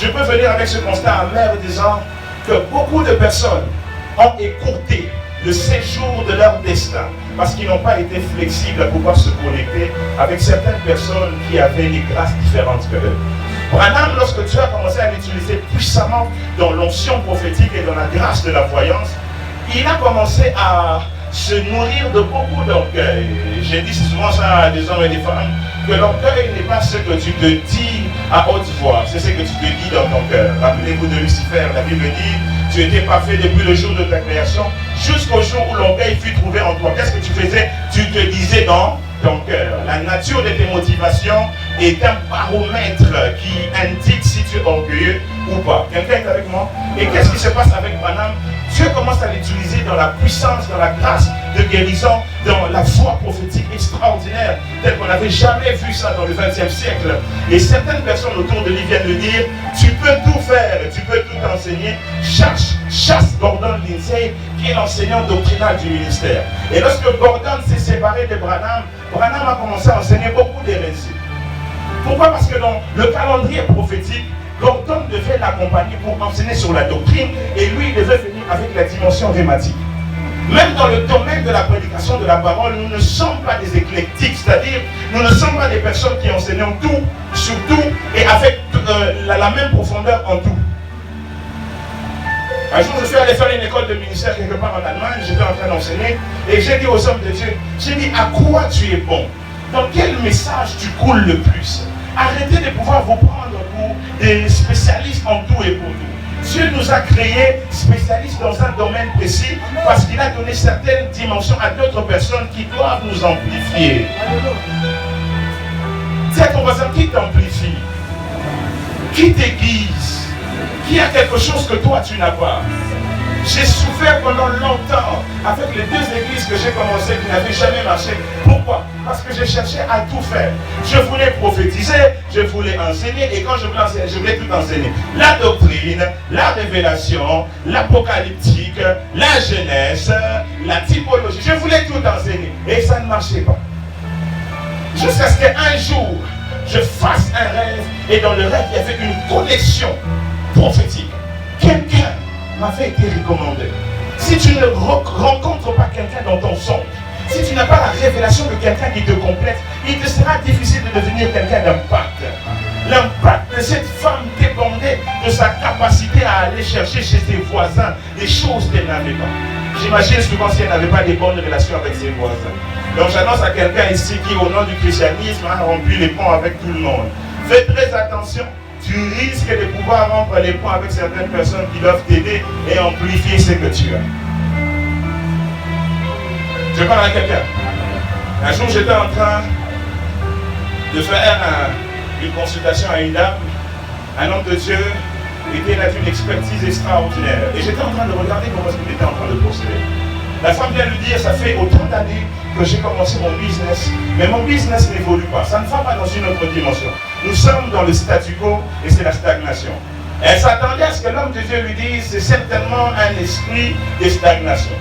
Speaker 3: je peux venir avec ce constat amer disant que beaucoup de personnes ont écourté le séjour de leur destin parce qu'ils n'ont pas été flexibles à pouvoir se connecter avec certaines personnes qui avaient des grâces différentes que eux. Branham, lorsque tu as commencé à l'utiliser puissamment dans l'onction prophétique et dans la grâce de la voyance, il a commencé à se nourrir de beaucoup d'orgueil. J'ai dit souvent ça à des hommes et des femmes, que l'orgueil n'est pas ce que tu te dis à haute voix, c'est ce que tu te dis dans ton cœur. Rappelez-vous de Lucifer, la Bible dit, tu étais parfait depuis le jour de ta création, jusqu'au jour où l'orgueil fut trouvé en toi. Qu'est-ce que tu faisais? Tu te disais dans ton cœur. La nature de tes motivations est un baromètre qui indique si tu es orgueilleux ou pas. Quelqu'un est avec moi? Et qu'est-ce qui se passe avec Branham? Dieu commence à l'utiliser dans la puissance, dans la grâce de guérison, dans la foi prophétique extraordinaire, telle qu'on n'avait jamais vu ça dans le XXe siècle. Et certaines personnes autour de lui viennent lui dire, tu peux tout faire, tu peux tout enseigner. Chasse Gordon Lindsay, qui est l'enseignant doctrinal du ministère. Et lorsque Gordon s'est séparé de Branham, Branham a commencé à enseigner beaucoup d'hérésies. Pourquoi? Parce que dans le calendrier prophétique, Gordon devait l'accompagner pour enseigner sur la doctrine et lui, il devait venir avec la dimension thématique. Même dans le domaine de la prédication de la parole, nous ne sommes pas des éclectiques, c'est-à-dire nous ne sommes pas des personnes qui enseignent tout, sur tout et avec la même profondeur en tout. Un jour, je suis allé faire une école de ministère quelque part en Allemagne, j'étais en train d'enseigner et j'ai dit aux hommes de Dieu, j'ai dit à quoi tu es bon? Dans quel message tu coules le plus? Arrêtez de pouvoir vous prendre pour des spécialistes en tout et pour tout. Dieu nous a créés spécialistes dans un domaine précis parce qu'il a donné certaines dimensions à d'autres personnes qui doivent nous amplifier. Dis à ton voisin, qui t'amplifie? Qui t'aiguise? Qui a quelque chose que toi tu n'as pas? J'ai souffert pendant longtemps avec les deux églises que j'ai commencées qui n'avaient jamais marché. Pourquoi? Parce que je cherchais à tout faire. Je voulais prophétiser, je voulais enseigner et quand je voulais enseigner, je voulais tout enseigner. La doctrine, la révélation, l'apocalyptique, la jeunesse, la typologie. Je voulais tout enseigner et ça ne marchait pas. Jusqu'à ce qu'un jour, je fasse un rêve et dans le rêve, il y avait une connexion prophétique. Quelqu'un m'avait été recommandé. Si tu ne rencontres pas quelqu'un dans ton songe, si tu n'as pas la révélation de quelqu'un qui te complète, il te sera difficile de devenir quelqu'un d'impact. L'impact de cette femme dépendait de sa capacité à aller chercher chez ses voisins des choses qu'elle n'avait pas. J'imagine souvent si elle n'avait pas de bonnes relations avec ses voisins. Donc j'annonce à quelqu'un ici qui, au nom du christianisme, a rompu les ponts avec tout le monde. Fais très attention. Tu risques de pouvoir rompre les ponts avec certaines personnes qui doivent t'aider et amplifier ce que tu as. Je parle à quelqu'un. Un jour, j'étais en train de faire une consultation à une dame. Un homme de Dieu était là d'une expertise extraordinaire. Et j'étais en train de regarder comment il était en train de procéder. La femme vient lui dire, ça fait autant d'années que j'ai commencé mon business, mais mon business n'évolue pas. Ça ne va pas dans une autre dimension. Nous sommes dans le statu quo et c'est la stagnation. Elle s'attendait à ce que l'homme de Dieu lui dise, c'est certainement un esprit de stagnation.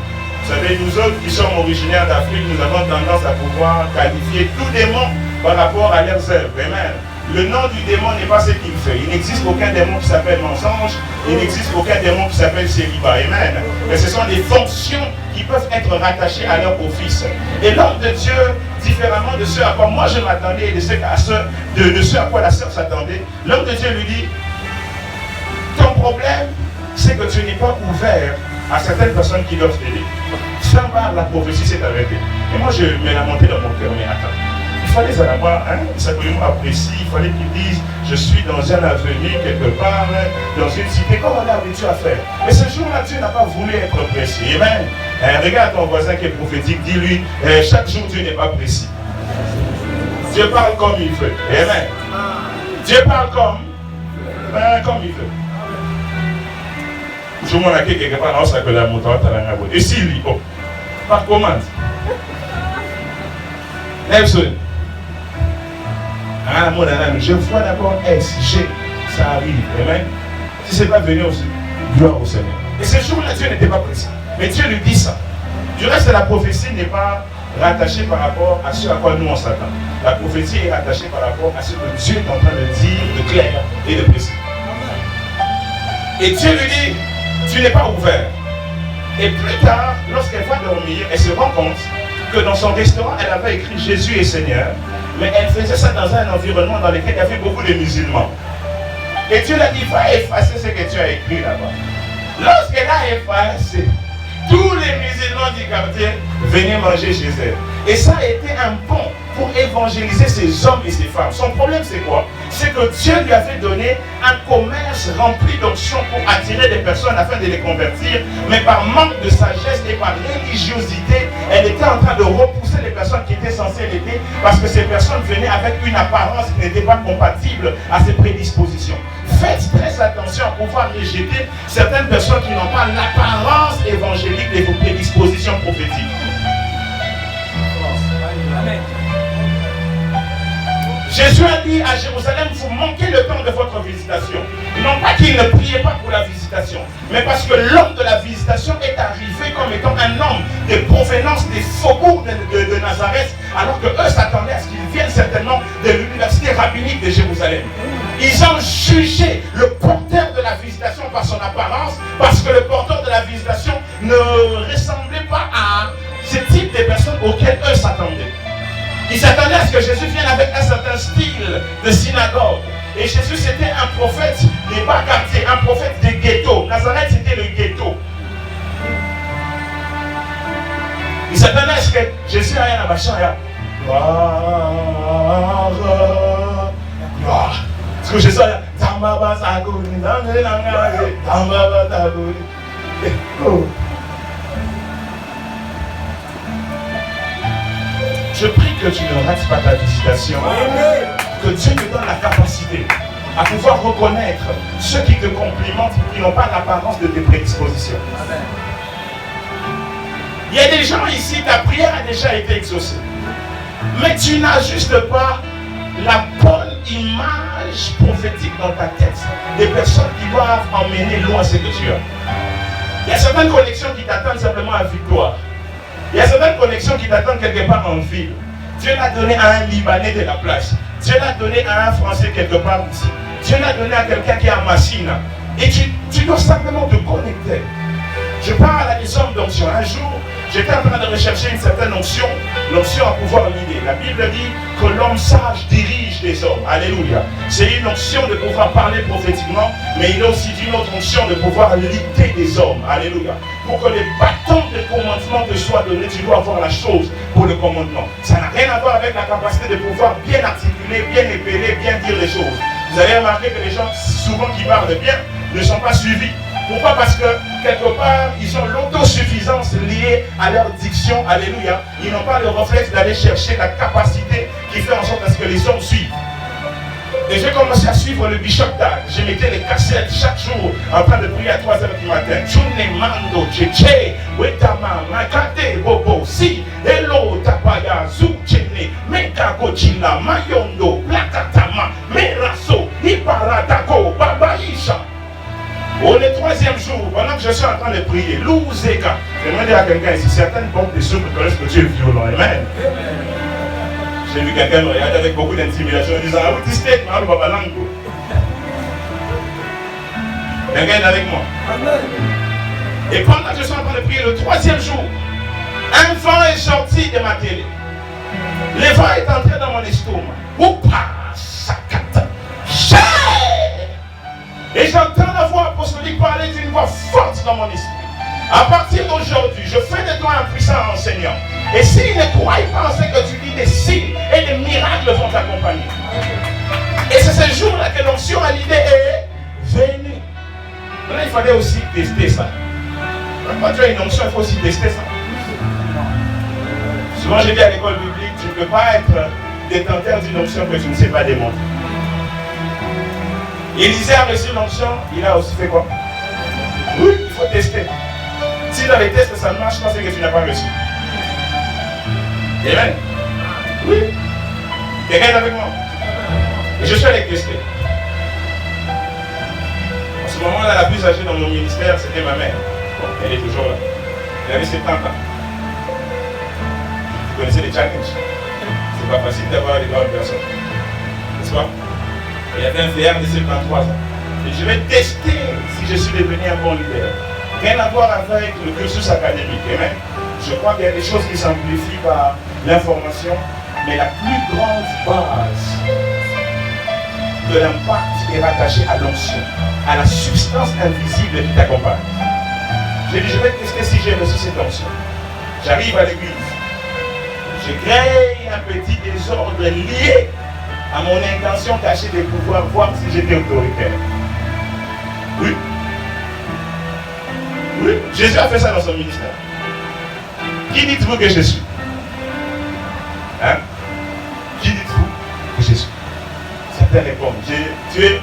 Speaker 3: Vous savez, nous autres qui sommes originaires d'Afrique, nous avons tendance à pouvoir qualifier tout démon par rapport à leurs œuvres. Amen. Le nom du démon n'est pas ce qu'il fait. Il n'existe aucun démon qui s'appelle mensonge. Il n'existe aucun démon qui s'appelle célibat. Amen. Mais ce sont des fonctions qui peuvent être rattachées à leur office. Et l'homme de Dieu, différemment de ce à quoi moi je m'attendais et de ce à quoi la sœur s'attendait, l'homme de Dieu lui dit, ton problème, c'est que tu n'es pas ouvert à certaines personnes qui doivent t'aider. Saint-Barth, la prophétie s'est arrêtée. Et moi je me lamentais dans mon cœur, mais attends. Il fallait ça là-bas, simplement apprécier, il fallait qu'ils disent, je suis dans un avenue quelque part, dans une cité, comme on est habitué à faire. Mais ce jour-là, Dieu n'a pas voulu être précis. Amen. Regarde ton voisin qui est prophétique, dis-lui, chaque jour Dieu n'est pas précis. Dieu parle comme il veut. Amen. Dieu parle comme il veut. Je m'en ai quelque part, on sait que la montagne est en et s'il lit, par commande. Nelson. Je vois d'abord S, G, ça arrive. Amen. Si ce n'est pas venu aussi, gloire au Seigneur. Et ce jour-là, Dieu n'était pas précis. Mais Dieu lui dit ça. Du reste, la prophétie n'est pas rattachée par rapport à ce à quoi nous on s'attend. La prophétie est rattachée par rapport à ce que Dieu est en train de dire de clair et de précis. Et Dieu lui dit, tu n'es pas ouvert. Et plus tard, lorsqu'elle va dormir, elle se rend compte que dans son restaurant, elle avait écrit Jésus est Seigneur, mais elle faisait ça dans un environnement dans lequel il y avait beaucoup de musulmans. Et Dieu l'a dit, va effacer ce que tu as écrit là-bas. Lorsqu'elle a effacé, tous les musulmans du quartier venaient manger chez elle. Et ça a été un pont pour évangéliser ces hommes et ces femmes. Son problème c'est quoi? C'est que Dieu lui avait donné un commerce rempli d'options pour attirer des personnes afin de les convertir. Mais par manque de sagesse et par religiosité, elle était en train de repousser les personnes qui étaient censées l'aider parce que ces personnes venaient avec une apparence qui n'était pas compatible à ses prédispositions. Faites très attention à pouvoir rejeter certaines personnes qui n'ont pas l'apparence évangélique de vos prédispositions prophétiques. Amen. Jésus a dit à Jérusalem, vous manquez le temps de votre visitation. Non pas qu'il ne priait pas pour la visitation, mais parce que l'homme de la visitation est arrivé comme étant un homme de provenance des faubourgs de Nazareth, alors que eux s'attendaient à ce qu'il vienne certainement de l'université rabbinique de Jérusalem. Ils ont jugé le porteur de la visitation par son apparence, parce que le porteur de la visitation ne ressemblait pas à ce type de personnes auxquelles eux s'attendaient. Ils s'attendaient à ce que Jésus vienne avec un certain style de synagogue. Et Jésus c'était un prophète des bas quartiers, un prophète des ghettos. Nazareth c'était le ghetto. Ils s'attendaient à ce que Jésus aille à la machin et gloire. Parce que Jésus a je prie que tu ne rates pas ta visitation. Que Dieu te donne la capacité à pouvoir reconnaître ceux qui te complimentent et qui n'ont pas l'apparence de tes prédispositions. Il y a des gens ici, ta prière a déjà été exaucée. Mais tu n'ajustes pas la bonne image prophétique dans ta tête des personnes qui doivent emmener loin ce que tu as. Il y a certaines connexions qui t'attendent simplement à victoire. Il y a certaines connexions qui t'attendent quelque part en ville. Dieu l'a donné à un Libanais de la place. Dieu l'a donné à un Français quelque part ici. Dieu l'a donné à quelqu'un qui est à Massina. Et tu dois simplement te connecter. Je parle à des hommes d'onction. Un jour, j'étais en train de rechercher une certaine onction, l'onction à pouvoir l'idée. La Bible dit que l'homme sage dirige les hommes. Alléluia. C'est une onction de pouvoir parler prophétiquement, mais il est aussi d'une autre onction de pouvoir lider des hommes. Alléluia. Pour que les bâtons de commandement te soient donnés, tu dois avoir la chose pour le commandement. Ça n'a rien à voir avec la capacité de pouvoir bien articuler, bien épeler, bien dire les choses. Vous avez remarqué que les gens, souvent qui parlent bien, ne sont pas suivis. Pourquoi? Parce que quelque part, ils ont l'autosuffisance liée à leur diction. Alléluia. Ils n'ont pas le réflexe d'aller chercher la capacité qui fait en sorte à ce que les hommes suivent. Et j'ai commencé à suivre le Bishop Dag. Je mettais les cassettes chaque jour en train de prier à 3h du matin. Chune mando cheche, wetama makate bobo si, hello tapaya zuchene, meka kochila mayondo, plakatama, meraso, iparadako, babaisha. Au le troisième jour, pendant que je suis en train de prier, Louzeka, j'aimerais dire à quelqu'un ici, certaines pompes de soupe connaissent que Dieu est violent. Amen. J'ai vu quelqu'un me regarder avec beaucoup d'intimidation en disant, ah, vous dites, ma baba lango. Quelqu'un est avec moi. Amen. Et pendant que je suis en train de prier, le troisième jour, un vent est sorti de ma télé. Le vent est entré dans mon estomac. Oupa, sakata, et j'entends la voix apostolique parler d'une voix forte dans mon esprit. À partir d'aujourd'hui, je fais de toi un puissant enseignant. Et s'ils ne croient pas en ce que tu dis, des signes et des miracles vont t'accompagner. Et c'est ce jour-là que l'onction à l'idée est venue. Maintenant, il fallait aussi tester ça. Quand tu as une onction, il faut aussi tester ça. Souvent, j'ai dit à l'école biblique, tu ne peux pas être détenteur d'une onction que tu ne sais pas démontrer. Élisée a reçu l'onction, il a aussi fait quoi? Oui, il faut tester. Si dans les tests ça ne marche pas, c'est que tu n'as pas reçu. Amen. Oui. Quelqu'un est avec moi? Et je suis allé tester. En ce moment-là, la plus âgée dans mon ministère, c'était ma mère. Bon, elle est toujours là. Elle avait 70 ans. Vous connaissez les challenges. C'est pas facile d'avoir des grandes personnes. N'est-ce pas? Il y avait un VR de 73 ans. Et je vais tester si je suis devenu un bon leader. Rien à voir avec le cursus académique. Amen. Je crois qu'il y a des choses qui s'amplifient par l'information, mais la plus grande base de l'impact est rattachée à l'onction, à la substance invisible qui t'accompagne. J'ai dit, je vais tester si j'ai reçu cette onction. J'arrive à l'église. Je crée un petit désordre lié à mon intention cachée de pouvoir voir si j'étais autoritaire. Oui. Oui. Jésus a fait ça dans son ministère. Qui dites-vous que je suis? Hein? Qui dites-vous que je suis? Certains répondent, tu es...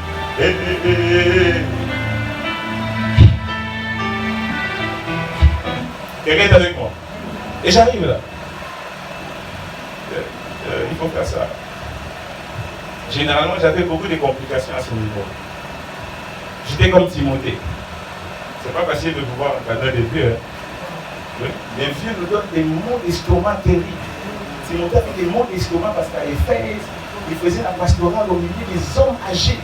Speaker 3: Quelqu'un est avec moi. Et j'arrive là. Il faut faire ça. Généralement, j'avais beaucoup de complications à ce niveau. J'étais comme Timothée. C'est pas facile de pouvoir encadrer des vieux. Hein. Les vieux nous donnent des maux d'estomac terribles. Timothée avait des maux d'estomac parce qu'à Éphèse, il faisait la pastorale au milieu des hommes âgés.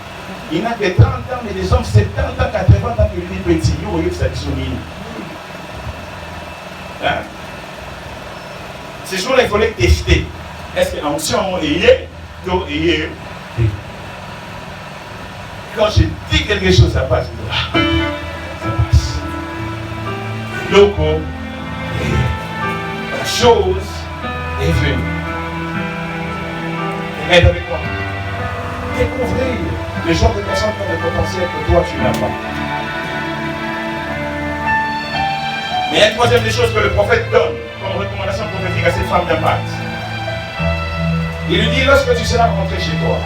Speaker 3: Il n'a que 30 ans, mais des hommes 70 ans, 80 ans, qui étaient petits. Vous voyez que ça dit hein? Ces jours-là, il fallait tester. Est-ce que l'onction est quand je dis quelque chose, ça passe. Ça passe. Loco, la chose est venue. Aide avec moi. Découvrir le genre de personnes qui ont le potentiel que toi tu n'as pas. Mais il y a une troisième des choses que le prophète donne comme recommandation prophétique à cette femme d'impact. Il lui dit, lorsque tu seras rentré chez toi,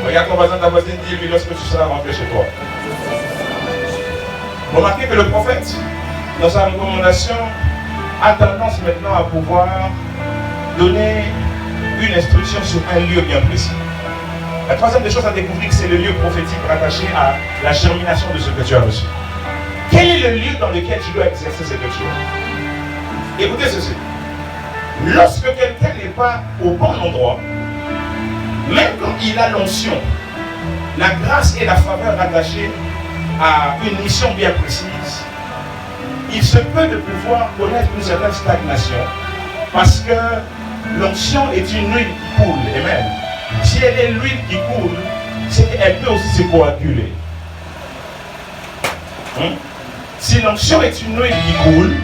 Speaker 3: regarde ton voisin, ta voisine, dis-lui lorsque tu seras rentré chez toi. Remarquez que le prophète, dans sa recommandation, a tendance maintenant à pouvoir donner une instruction sur un lieu bien précis. La troisième des choses à découvrir, c'est le lieu prophétique rattaché à la germination de ce que tu as reçu. Quel est le lieu dans lequel tu dois exercer cette chose? Écoutez ceci. Lorsque quelqu'un n'est pas au bon endroit, même quand il a l'onction, la grâce et la faveur rattachées à une mission bien précise, il se peut de pouvoir connaître une certaine stagnation parce que l'onction est une huile qui coule. Amen. Si elle est l'huile qui coule, c'est qu'elle peut aussi se coaguler. Si l'onction est une huile qui coule,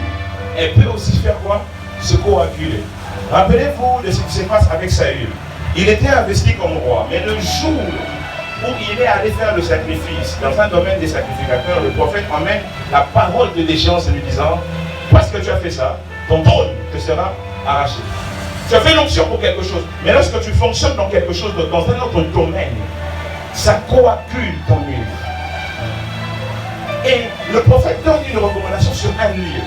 Speaker 3: elle peut aussi faire quoi? Se coaguler. Rappelez-vous de ce qui se passe avec Saül. Il était investi comme roi, mais le jour où il est allé faire le sacrifice dans un domaine des sacrificateurs, le prophète emmène la parole de déchéance lui disant, parce que tu as fait ça, ton trône te sera arraché. Tu as fait l'onction pour quelque chose, mais lorsque tu fonctionnes dans quelque chose, dans un autre domaine, ça coagule ton huile. Et le prophète donne une recommandation sur un lieu.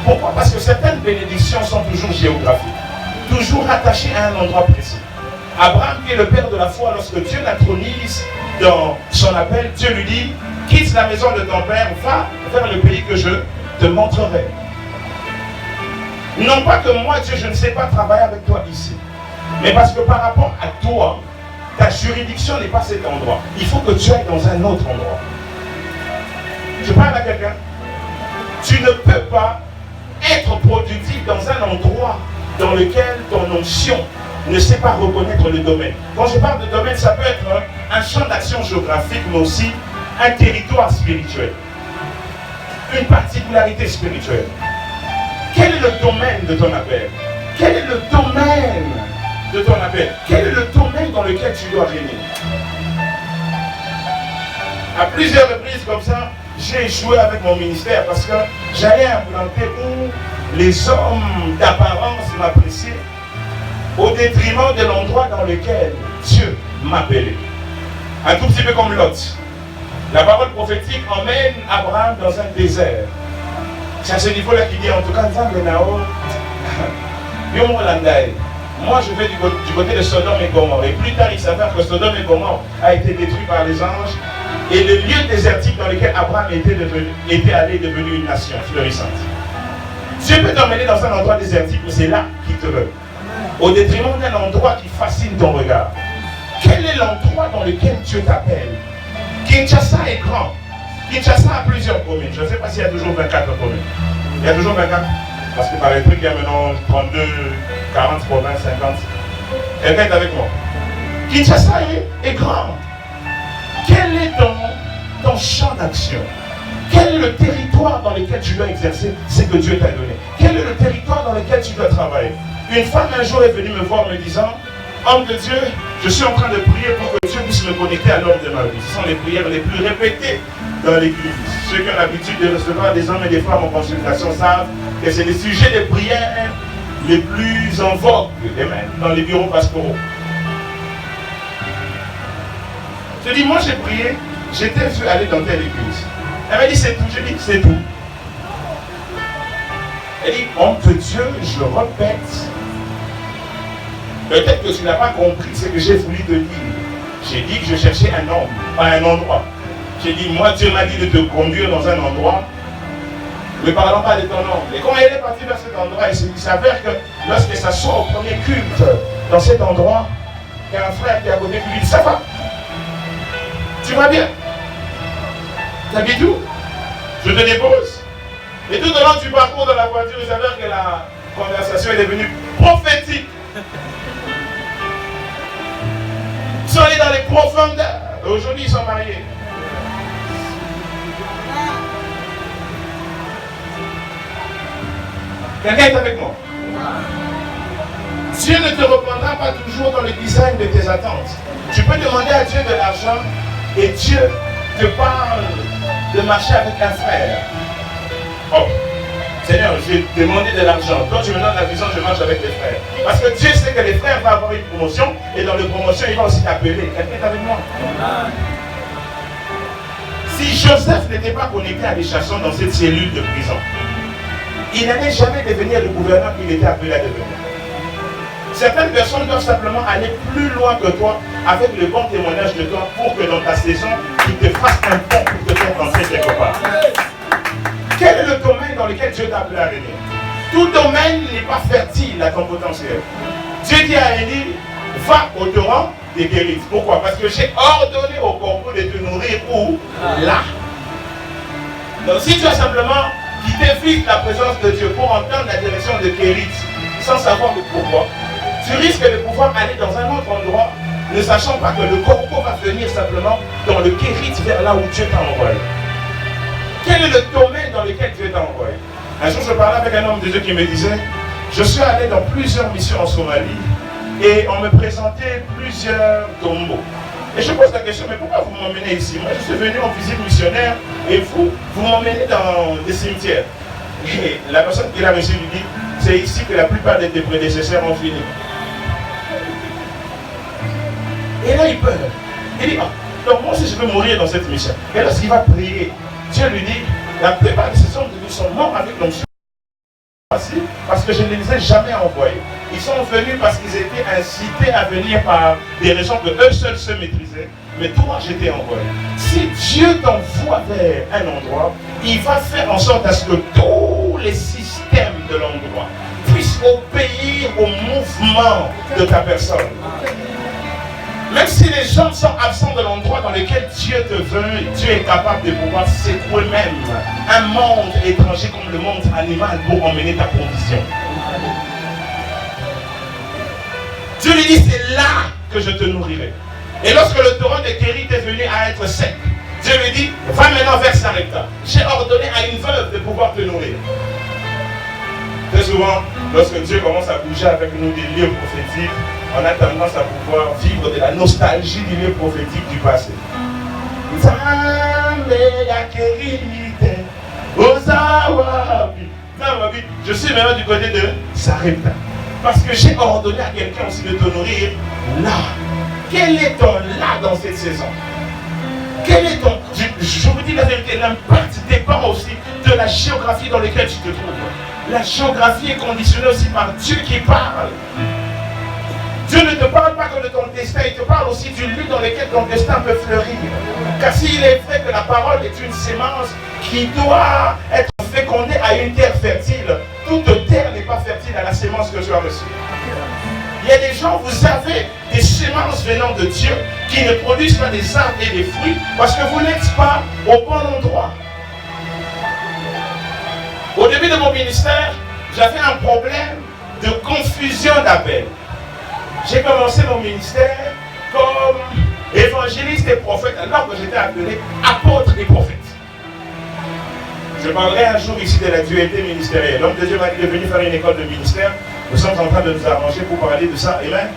Speaker 3: Pourquoi? Parce que certaines bénédictions sont toujours géographiques, toujours rattachées à un endroit précis. Abraham, qui est le père de la foi, lorsque Dieu l'intronise dans son appel, Dieu lui dit, quitte la maison de ton père, va vers le pays que je te montrerai. Non pas que moi, Dieu, je ne sais pas travailler avec toi ici, mais parce que par rapport à toi, ta juridiction n'est pas cet endroit. Il faut que tu ailles dans un autre endroit. Je parle à quelqu'un. Tu ne peux pas être productif dans un endroit dans lequel ton onction ne sait pas reconnaître le domaine. Quand je parle de domaine, ça peut être un champ d'action géographique, mais aussi un territoire spirituel. Une particularité spirituelle. Quel est le domaine de ton appel? Quel est le domaine de ton appel? Quel est le domaine dans lequel tu dois régner? À plusieurs reprises comme ça, j'ai joué avec mon ministère parce que j'allais implanter où les hommes d'apparence m'appréciaient au détriment de l'endroit dans lequel Dieu m'appelait. Un tout petit peu comme Lot. La parole prophétique emmène Abraham dans un désert. C'est à ce niveau-là qu'il dit en tout cas, moi je vais du côté de Sodome et Gomorrhe. Et plus tard il s'avère que Sodome et Gomorrhe a été détruit par les anges. Et le lieu désertique dans lequel Abraham était allé devenu une nation florissante. Dieu peut t'emmener dans un endroit désertique, mais c'est là qu'il te veut. Au détriment d'un endroit qui fascine ton regard. Quel est l'endroit dans lequel Dieu t'appelle? Kinshasa est grand. Kinshasa a plusieurs communes. Je ne sais pas s'il y a toujours 24 communes. Il y a toujours 24. Parce que par les trucs, il y a maintenant 32, 40 provinces, 50. Quelqu'un est avec moi. Kinshasa est grand. Quel est ton champ d'action? Quel est le territoire dans lequel tu dois exercer ce que Dieu t'a donné? Quel est le territoire dans lequel tu dois travailler? Une femme un jour est venue me voir me disant, homme de Dieu, je suis en train de prier pour que Dieu puisse me connecter à l'ordre de ma vie. Ce sont les prières les plus répétées dans l'église. Ceux qui ont l'habitude de recevoir des hommes et des femmes en consultation savent que c'est les sujets de prière les plus en vogue, et même dans les bureaux pastoraux. Je dis, moi j'ai prié, j'étais vu aller dans telle église. Elle m'a dit, c'est tout. J'ai dit, c'est tout. Elle dit, homme de Dieu, je répète. Peut-être que tu n'as pas compris ce que j'ai voulu te dire. J'ai dit que je cherchais un homme, pas un endroit. J'ai dit, moi Dieu m'a dit de te conduire dans un endroit. Ne parlons pas de ton nom. Et quand elle est partie vers cet endroit, il s'avère que lorsqu'elle s'assoit au premier culte dans cet endroit, il y a un frère qui est à côté qui lui dit, ça va? Tu vas bien? T'habites où? Je te dépose. Et tout au long du parcours dans la voiture, il s'avère que la conversation est devenue prophétique. Ils sont allés dans les profondeurs. Aujourd'hui, ils sont mariés. Quelqu'un est avec moi? Dieu ne te reprendra pas toujours dans le design de tes attentes. Tu peux demander à Dieu de l'argent et Dieu te parle de marcher avec un frère. Oh, Seigneur, j'ai demandé de l'argent. Quand tu me donnes la vision, je marche avec tes frères. Parce que Dieu sait que les frères vont avoir une promotion et dans la promotion, il va aussi t'appeler. Quelqu'un est avec moi? Si Joseph n'était pas connecté à des chasseurs dans cette cellule de prison, il n'allait jamais devenir le gouverneur qu'il était appelé à devenir. Certaines personnes doivent simplement aller plus loin que toi avec le bon témoignage de toi pour que dans ta saison, tu te fasses un pont pour te faire entrer quelque part. Quel est le domaine dans lequel Dieu t'a appelé à venir? Tout domaine n'est pas fertile à ton potentiel. Dieu dit à Élie, va au torrent des Guérites. Pourquoi? Parce que j'ai ordonné au corbeau de te nourrir où? Là. Donc si tu as simplement quitté vite la présence de Dieu pour entendre la direction de Guérites sans savoir le pourquoi, tu risques de pouvoir aller dans un autre endroit, ne sachant pas que le corbeau va venir simplement dans le Guérite vers là où Dieu t'a envoyé. Quel est le domaine dans lequel Dieu t'a envoyé? Un jour, je parlais avec un homme de Dieu qui me disait, je suis allé dans plusieurs missions en Somalie et on me présentait plusieurs tombeaux. Et je pose la question, mais pourquoi vous m'emmenez ici? Moi, je suis venu en visite missionnaire et vous m'emmenez dans des cimetières. Et la personne qui l'a reçu lui dit, c'est ici que la plupart de tes prédécesseurs ont fini. Et là, il peur. Il dit, donc moi aussi je veux mourir dans cette mission. Et lorsqu'il va prier, Dieu lui dit, la plupart de ces hommes de nous sont morts avec l'onction. Parce que je ne les ai jamais envoyés. Ils sont venus parce qu'ils étaient incités à venir par des raisons que eux seuls se maîtrisaient. Mais toi, je t'ai envoyé. Si Dieu t'envoie vers un endroit, il va faire en sorte à ce que tous les systèmes de l'endroit puissent obéir au mouvement de ta personne. Même si les gens sont absents de l'endroit dans lequel Dieu te veut, Dieu est capable de pouvoir secouer même un monde étranger comme le monde animal pour emmener ta provision. Dieu lui dit, c'est là que je te nourrirai. Et lorsque le torrent de Guérite est venu à être sec, Dieu lui dit, va maintenant vers Sarepta. J'ai ordonné à une veuve de pouvoir te nourrir. Très souvent, lorsque Dieu commence à bouger avec nous des lieux prophétiques, on a tendance à pouvoir vivre de la nostalgie du lieu prophétique du passé. Je suis maintenant du côté de Sarepta. Parce que j'ai ordonné à quelqu'un aussi de te nourrir là. Quel est ton là dans cette saison? Quel est ton... Je vous dis la vérité, l'impact dépend aussi de la géographie dans laquelle tu te trouves. La géographie est conditionnée aussi par Dieu qui parle. Dieu ne te parle pas que de ton destin, il te parle aussi du lieu dans lequel ton destin peut fleurir. Car s'il est vrai que la parole est une sémence qui doit être fécondée à une terre fertile, toute terre n'est pas fertile à la sémence que tu as reçue. Il y a des gens, vous avez des sémences venant de Dieu qui ne produisent pas des arbres et des fruits parce que vous n'êtes pas au bon endroit. Au début de mon ministère, j'avais un problème de confusion d'appels. J'ai commencé mon ministère comme évangéliste et prophète alors que j'étais appelé apôtre et prophète. Je parlerai un jour ici de la dualité ministérielle. L'homme de Dieu m'a dit de venir faire une école de ministère. Nous sommes en train de nous arranger pour parler de ça. Amen.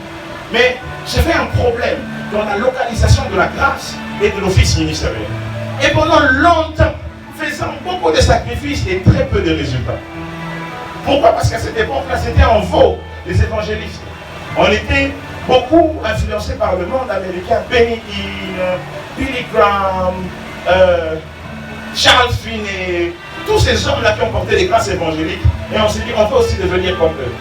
Speaker 3: Mais j'avais un problème dans la localisation de la grâce et de l'office ministériel. Et pendant longtemps, faisant beaucoup de sacrifices et très peu de résultats. Pourquoi? Parce qu'à cette époque-là, c'était en vogue les évangélistes. On était beaucoup influencés par le monde américain. Benny Hinn, Billy Graham, Charles Finney, tous ces hommes-là qui ont porté des grâces évangéliques. Et on s'est dit, on veut aussi devenir comme eux.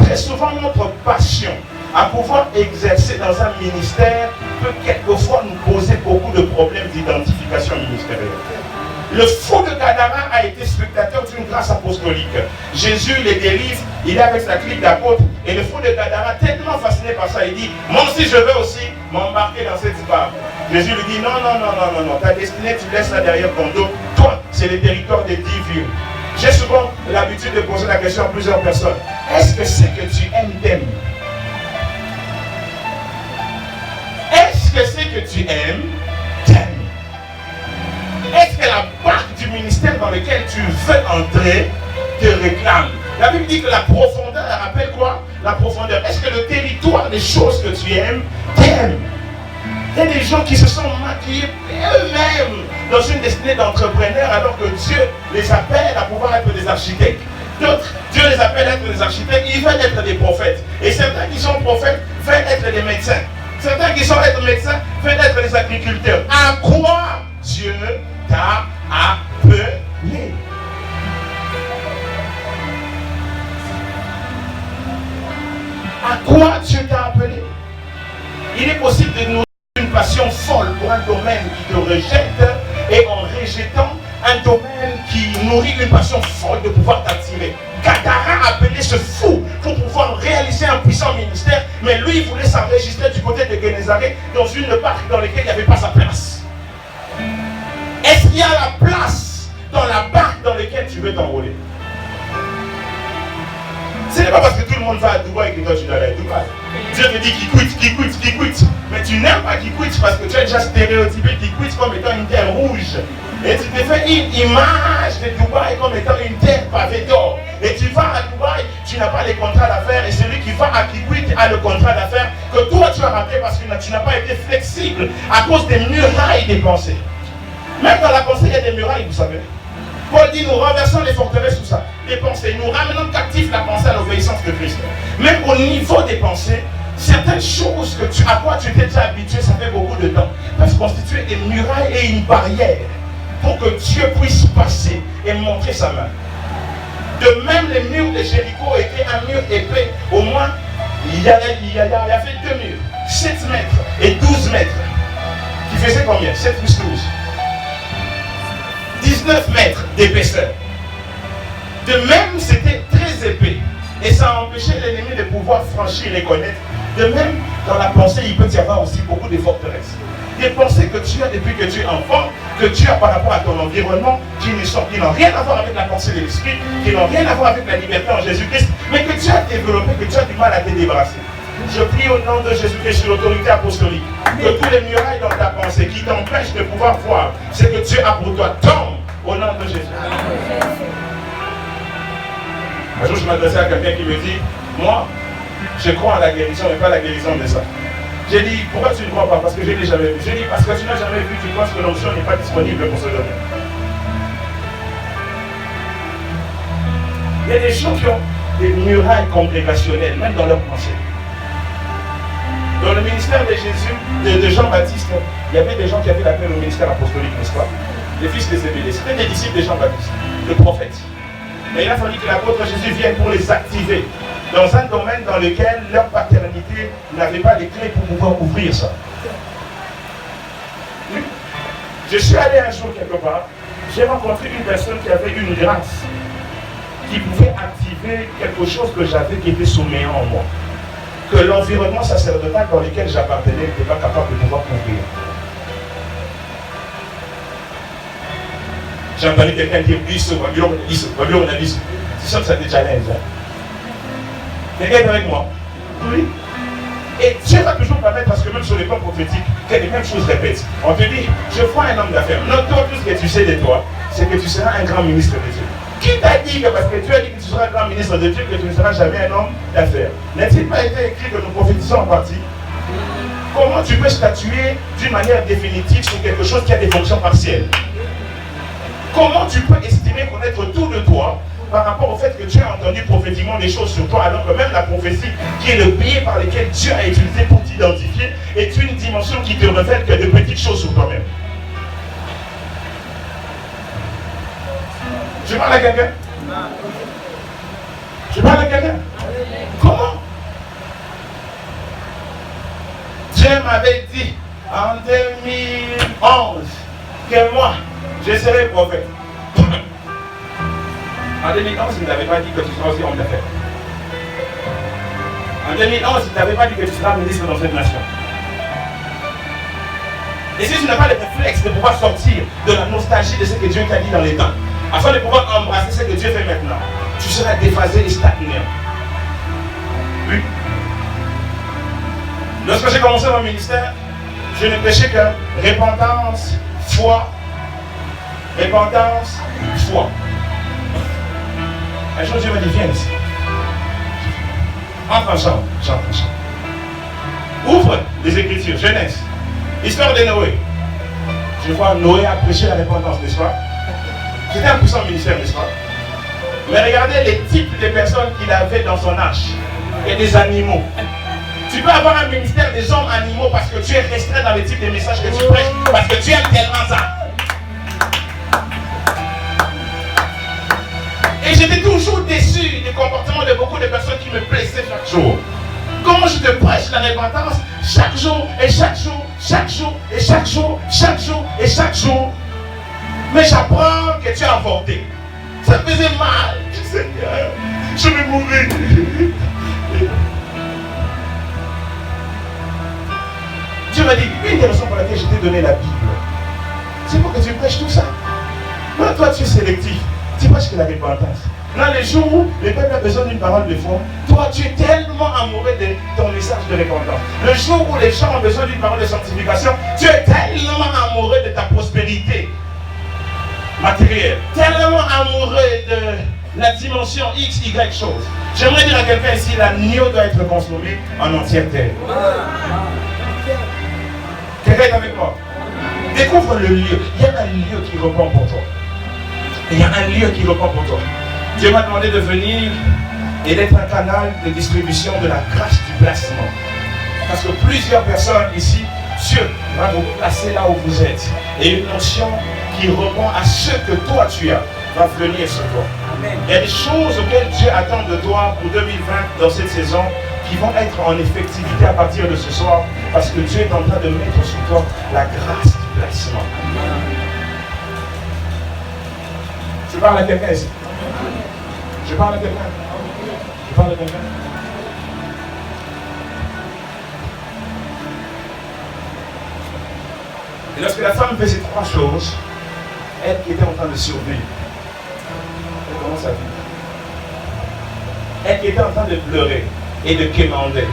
Speaker 3: Très souvent, notre passion à pouvoir exercer dans un ministère peut quelquefois nous poser beaucoup de problèmes d'identification ministérielle. Le fou de Gadara a été spectateur d'une grâce apostolique. Jésus les délivre, il est avec sa clique d'apôtres. Et le fou de Gadara, tellement fasciné par ça, il dit, moi aussi je veux aussi m'embarquer dans cette barque. Jésus lui dit, non, ta destinée, tu laisses ça derrière ton dos. Toi, c'est le territoire des 10 villes. J'ai souvent l'habitude de poser la question à plusieurs personnes. Est-ce que c'est que tu aimes t'aimes? Est-ce que c'est que tu aimes t'aimes? Est-ce que la barque du ministère dans lequel tu veux entrer te réclame? La Bible dit que la profondeur, elle rappelle quoi? La profondeur. Est-ce que le territoire des choses que tu aimes t'aime? Il y a des gens qui se sont maquillés eux-mêmes dans une destinée d'entrepreneur alors que Dieu les appelle à pouvoir être des architectes. D'autres, Dieu les appelle à être des architectes, ils veulent être des prophètes. Et certains qui sont prophètes veulent être des médecins. Certains qui sont être médecins veulent être des agriculteurs. À quoi Dieu t'a appelé? À quoi Dieu t'a appelé? Il est possible de nous une passion folle pour un domaine qui te rejette et en rejetant un domaine qui nourrit une passion folle de pouvoir t'attirer. Gadara a appelé ce fou pour pouvoir réaliser un puissant ministère, mais lui il voulait s'enregistrer du côté de Génézareth dans une barque dans laquelle il n'y avait pas sa place. Est-ce qu'il y a la place dans la barque dans laquelle tu veux t'enrôler? Ce n'est pas parce que tout le monde va à Dubaï que toi tu dois aller à Dubaï. Dieu te dit qu'il quitte. Mais tu n'aimes pas qu'il quitte parce que tu as déjà stéréotypé qu'il quitte comme étant une terre rouge. Et tu te fais une image de Dubaï comme étant une terre pavée d'or. Et tu vas à Dubaï, tu n'as pas les contrats d'affaires. Et celui qui va à Kikwit a le contrat d'affaires que toi tu as raté parce que tu n'as pas été flexible à cause des murailles des pensées. Même dans la pensée, il y a des murailles, vous savez. Paul dit, nous renversons les forteresses, tout ça, des pensées. Nous ramenons captif la pensée à l'obéissance de Christ. Même au niveau des pensées, certaines choses à quoi tu t'es déjà habitué, ça fait beaucoup de temps, peuvent constituer des murailles et une barrière pour que Dieu puisse passer et montrer sa main. De même, les murs de Jéricho étaient un mur épais. Au moins, il y avait 2 murs, 7 mètres et 12 mètres. Qui faisait combien? 7 plus 12. 19 mètres d'épaisseur. De même, c'était très épais. Et ça empêchait l'ennemi de pouvoir franchir et connaître. De même, dans la pensée, il peut y avoir aussi beaucoup de forteresses. Des pensées que tu as depuis que tu es enfant, que tu as par rapport à ton environnement, qui n'ont rien à voir avec la pensée de l'esprit, qui n'ont rien à voir avec la liberté en Jésus-Christ, mais que tu as développé, que tu as du mal à te débarrasser. Je prie au nom de Jésus-Christ sur l'autorité apostolique, que tous les murailles dans ta pensée qui t'empêchent de pouvoir voir ce que Dieu a pour toi tombent au nom de Jésus. Un jour, je m'adressais à quelqu'un qui me dit, moi, je crois à la guérison, mais pas la guérison de ça. J'ai dit, pourquoi tu ne crois pas? Parce que je ne l'ai jamais vu. J'ai dit, parce que tu n'as jamais vu, tu penses que l'onction n'est pas disponible pour ce domaine. Il y a des gens qui ont des murailles congrégationnelles, même dans leur pensée. Dans le ministère de Jésus, de Jean-Baptiste, il y avait des gens qui avaient l'appel au ministère apostolique, n'est-ce pas? Les fils des Zébédée. C'était des disciples de Jean-Baptiste, le prophète. Mais il a fallu que l'apôtre Jésus vienne pour les activer dans un domaine dans lequel leur paternité n'avait pas les clés pour pouvoir ouvrir ça. Je suis allé un jour quelque part, j'ai rencontré une personne qui avait une grâce, qui pouvait activer quelque chose que j'avais qui était sommeillant en moi, que l'environnement sacerdotal dans lequel j'appartenais n'était pas capable de pouvoir couvrir. J'ai entendu quelqu'un dire bis, c'est sûr que ça te challenge. Hein? Quelqu'un est avec moi? Oui. Et Dieu va toujours permettre, parce que même sur les plans prophétiques, que les mêmes choses répètent. On te dit, je vois un homme d'affaires. Non, toi, tout ce que tu sais de toi, c'est que tu seras un grand ministre de Dieu. Qui t'a dit que parce que Dieu a dit que tu seras un grand ministre de Dieu, que tu ne seras jamais un homme d'affaires? N'a-t-il pas été écrit que nous prophétisons en partie? Comment tu peux statuer d'une manière définitive sur quelque chose qui a des fonctions partielles? Comment tu peux estimer connaître tout de toi par rapport au fait que tu as entendu prophétiquement des choses sur toi, alors que même la prophétie, qui est le biais par lequel Dieu a utilisé pour t'identifier, est une dimension qui te révèle que de petites choses sur toi-même? Je parle à quelqu'un? Je parle à quelqu'un? Comment? Dieu m'avait dit en 2011 que moi, je serai prophète. En 2011, il ne t'avait pas dit que tu seras aussi homme d'affaires. En 2011, il ne t'avait pas dit que tu seras ministre dans cette nation. Et si tu n'as pas le réflexe de pouvoir sortir de la nostalgie de ce que Dieu t'a dit dans les temps, afin de pouvoir embrasser ce que Dieu fait maintenant, tu seras déphasé et stagné. Oui. Lorsque j'ai commencé mon ministère, je ne prêchais que repentance, foi. Repentance, foi. Un jour, Dieu m'a dit, viens ici. Entre en chambre, ouvre les Écritures, Genèse, histoire de Noé. Je vois Noé a prêché la repentance, n'est-ce pas? C'était un puissant ministère, n'est-ce pas? Mais regardez les types de personnes qu'il avait dans son arche. Et des animaux. Tu peux avoir un ministère des hommes animaux parce que tu es restreint dans le type de messages que tu prêches, parce que tu aimes tellement ça. Et j'étais toujours déçu du comportement de beaucoup de personnes qui me blessaient chaque jour. Comment je te prêche la repentance chaque jour et chaque jour, chaque jour et chaque jour, chaque jour et chaque jour. Mais j'apprends que tu as avorté. Ça me faisait mal. Je dis, Seigneur, je vais mourir. Dieu m'a dit, une des raisons pour laquelle je t'ai donné la Bible, c'est pour que tu prêches tout ça. Non, toi tu es sélectif. Tu prêches que la repentance. Dans les jours où le peuple a besoin d'une parole de foi, toi tu es tellement amoureux de ton message de repentance. Le jour où les gens ont besoin d'une parole de sanctification, tu es tellement amoureux de ta prospérité matérielle, tellement amoureux de la dimension X, Y chose. J'aimerais dire à quelqu'un ici, l'agneau doit être consommé en entièreté. Quelqu'un est avec moi? Découvre le lieu. Il y a un lieu qui répond pour toi. Il y a un lieu qui répond pour toi. Dieu m'a demandé de venir et d'être un canal de distribution de la grâce du placement. Parce que plusieurs personnes ici, Dieu va vous placer là où vous êtes. Et une notion qui répond à ce que toi tu as va venir sur toi. Amen. Il y a des choses auxquelles Dieu attend de toi pour 2020 dans cette saison qui vont être en effectivité à partir de ce soir. Parce que Dieu est en train de mettre sur toi la grâce du placement. Je parle à quelqu'un ici. Je parle à quelqu'un. Je parle à quelqu'un. Et lorsque la femme fait ces trois choses, elle qui était en train de survivre, elle commence à vivre. Elle qui était en train de pleurer et de quémander,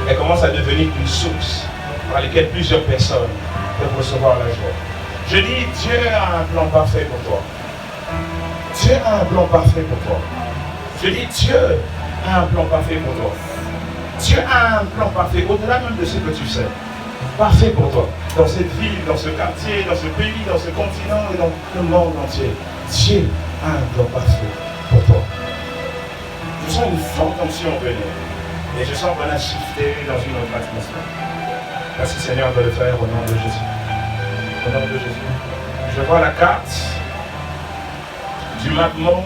Speaker 3: elle commence à devenir une source par laquelle plusieurs personnes peuvent recevoir la joie. Je dis, Dieu a un plan parfait pour toi. Dieu a un plan parfait pour toi. Je dis, Dieu a un plan parfait pour toi. Dieu a un plan parfait, au-delà même de ce que tu sais. Parfait pour toi. Dans cette ville, dans ce quartier, dans ce pays, dans ce continent et dans le monde entier. Dieu a un plan parfait pour toi. Je sens une forte tension venir. Et je sens qu'on a shifté dans une autre atmosphère. Merci Seigneur de le faire au nom de Jésus. Au nom de Jésus. Je vois la carte du map-monde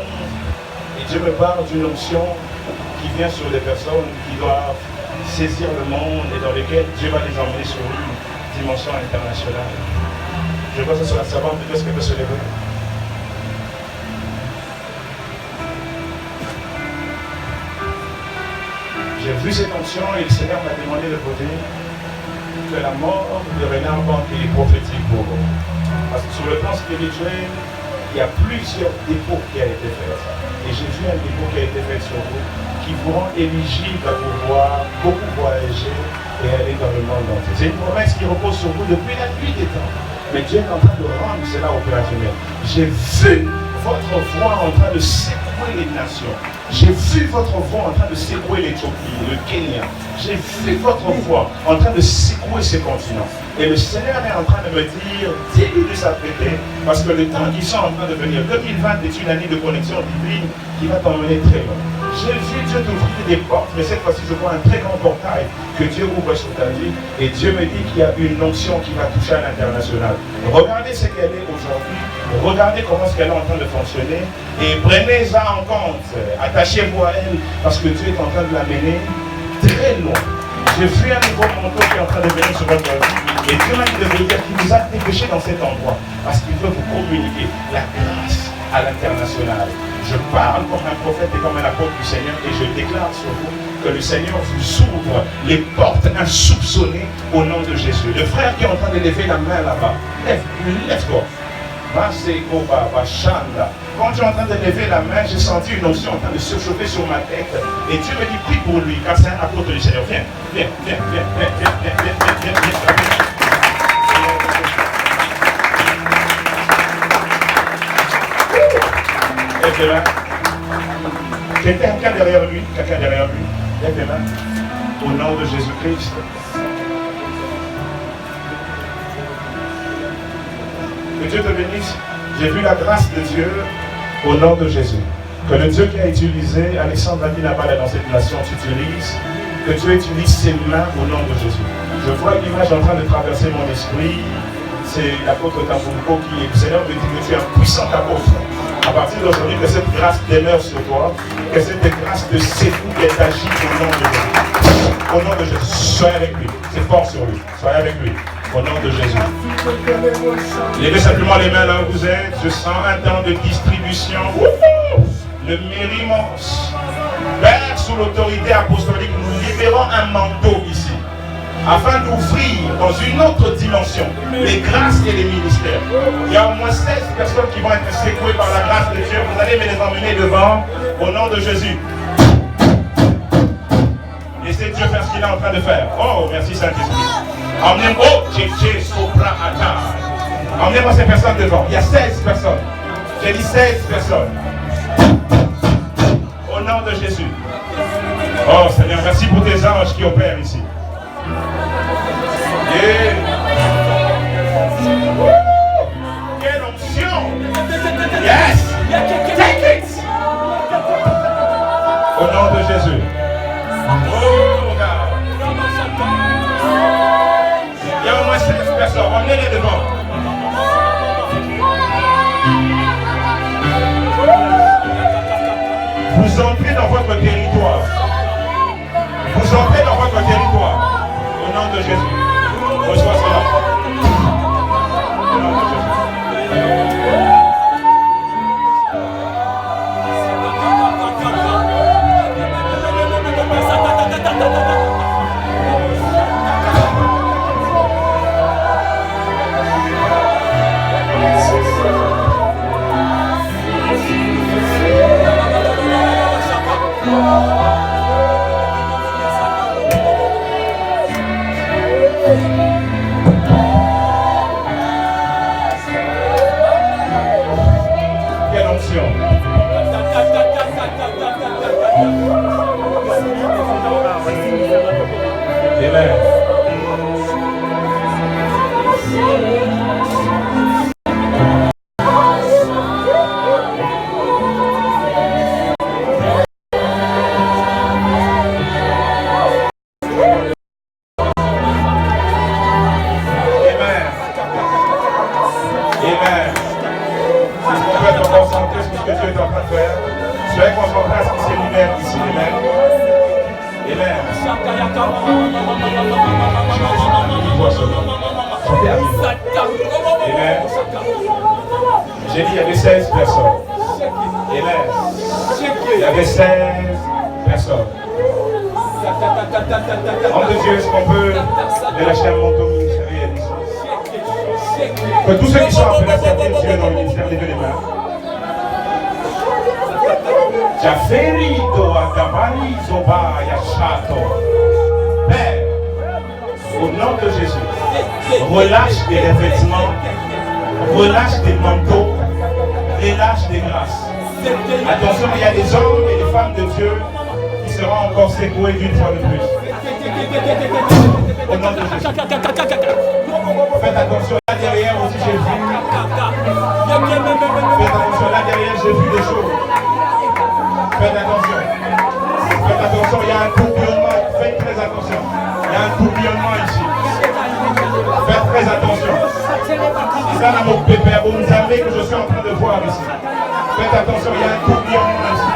Speaker 3: et Dieu me parle d'une onction qui vient sur des personnes qui doivent saisir le monde et dans lequel Dieu va les emmener sur une dimension internationale. Je vois ça sur la savante, est-ce qu'elle peut se lever? J'ai vu cette onction et le Seigneur m'a demandé de vous dire que la mort de Renard Banque est prophétique pour vous. Parce que sur le plan spirituel, il y a plusieurs dépôts qui ont été faits. Et j'ai vu un dépôt qui a été fait sur vous qui vous rend éligible à pouvoir beaucoup voyager et aller dans le monde entier. C'est une promesse qui repose sur vous depuis la nuit des temps. Mais Dieu est en train de rendre cela opérationnel. J'ai vu votre voix en train de secouer les nations. J'ai vu votre voix en train de secouer l'Éthiopie, le Kenya. J'ai vu votre voix en train de secouer ces continents. Et le Seigneur est en train de me dire, dis-lui de s'apprêter, parce que le temps qui sont en train de venir, 2020 est une année de connexion divine qui va t'emmener très loin. J'ai vu Dieu t'ouvrir des portes, mais cette fois-ci je vois un très grand portail que Dieu ouvre sur ta vie. Et Dieu me dit qu'il y a une onction qui va toucher à l'international. Regardez ce qu'elle est aujourd'hui. Regardez comment est-ce qu'elle est en train de fonctionner et prenez-la en compte. Attachez-vous à elle parce que Dieu est en train de l'amener très loin. J'ai vu un nouveau manteau qui est en train de venir sur votre vie et Dieu m'a dit de vous dire qu'il vous a dépêché dans cet endroit parce qu'il veut vous communiquer la grâce à l'international. Je parle comme un prophète et comme un apôtre du Seigneur et je déclare sur vous que le Seigneur vous ouvre les portes insoupçonnées au nom de Jésus. Le frère qui est en train de lever la main là-bas, lève-toi. Quand tu es en train de lever la main, j'ai senti une onction en train de surchauffer sur ma tête. Et Dieu me dit, prie pour lui, car c'est un apôtre du Seigneur. Viens, viens, viens, viens, viens, viens, viens, viens, viens, viens, viens. Lève les mains. Quelqu'un derrière lui, lève les mains. Au nom de Jésus-Christ. Que Dieu te bénisse. J'ai vu la grâce de Dieu au nom de Jésus. Que le Dieu qui a utilisé Alexandre David Nabal dans cette nation t'utilise. Que Dieu utilise ses mains au nom de Jésus. Je vois une image en train de traverser mon esprit. C'est l'apôtre Tambouko qui est. Le Seigneur me dit que tu es un puissant apôtre. À partir d'aujourd'hui, que cette grâce demeure sur toi. Que cette grâce de sécours est agie au nom de Jésus. Au nom de Jésus. Soyez avec lui. C'est fort sur lui. Soyez avec lui. Au nom de Jésus. Levez simplement les mains là où vous êtes. Je sens un temps de distribution. Le mérimos. Père, sous l'autorité apostolique, nous libérons un manteau ici. Afin d'ouvrir dans une autre dimension les grâces et les ministères. Il y a au moins 16 personnes qui vont être secouées par la grâce de Dieu. Vous allez me les emmener devant au nom de Jésus. Laissez Dieu faire ce qu'il est en train de faire. Oh, merci Saint-Esprit. Emmenez-moi, emmenez-moi ces personnes devant. Il y a 16 personnes. J'ai dit 16 personnes. Au nom de Jésus. Oh Seigneur, merci pour tes anges qui opèrent ici. Yeah. Quelle onction. Yes. Take it. Au nom de Jésus. Oh God. Il y a au moins 16 personnes. Emmenez-les devant. Vous entrez dans votre territoire. Vous entrez dans votre territoire. Au nom de Jésus. Reçois cela. Au nom de Jésus. Amen. J'ai dit, il y avait 16 personnes. Amen. Il y avait 16 personnes. Homme de Dieu, est-ce qu'on peut relâcher un manteau ministériel ici? Que tous ceux qui sont appelés à servir Dieu dans le ministère, levez les mains. Jaferi doa gabani zoba yachato. Père, au nom de Jésus, relâche des revêtements, relâche des manteaux, relâche des grâces. Attention, il y a des hommes et des femmes de Dieu qui seront encore secoués d'une fois de plus. Au nom de Jésus. Faites attention, là derrière aussi j'ai vu. Faites attention, là derrière j'ai vu des choses. Faites attention. Faites attention, il y a un tourbillonnement. Faites très attention. Il y a un tourbillonnement ici. Faites très attention. C'est ça là mon pépère, vous nous savez que je suis en train de voir ici. Faites attention, il y a un tourbillonnement ici.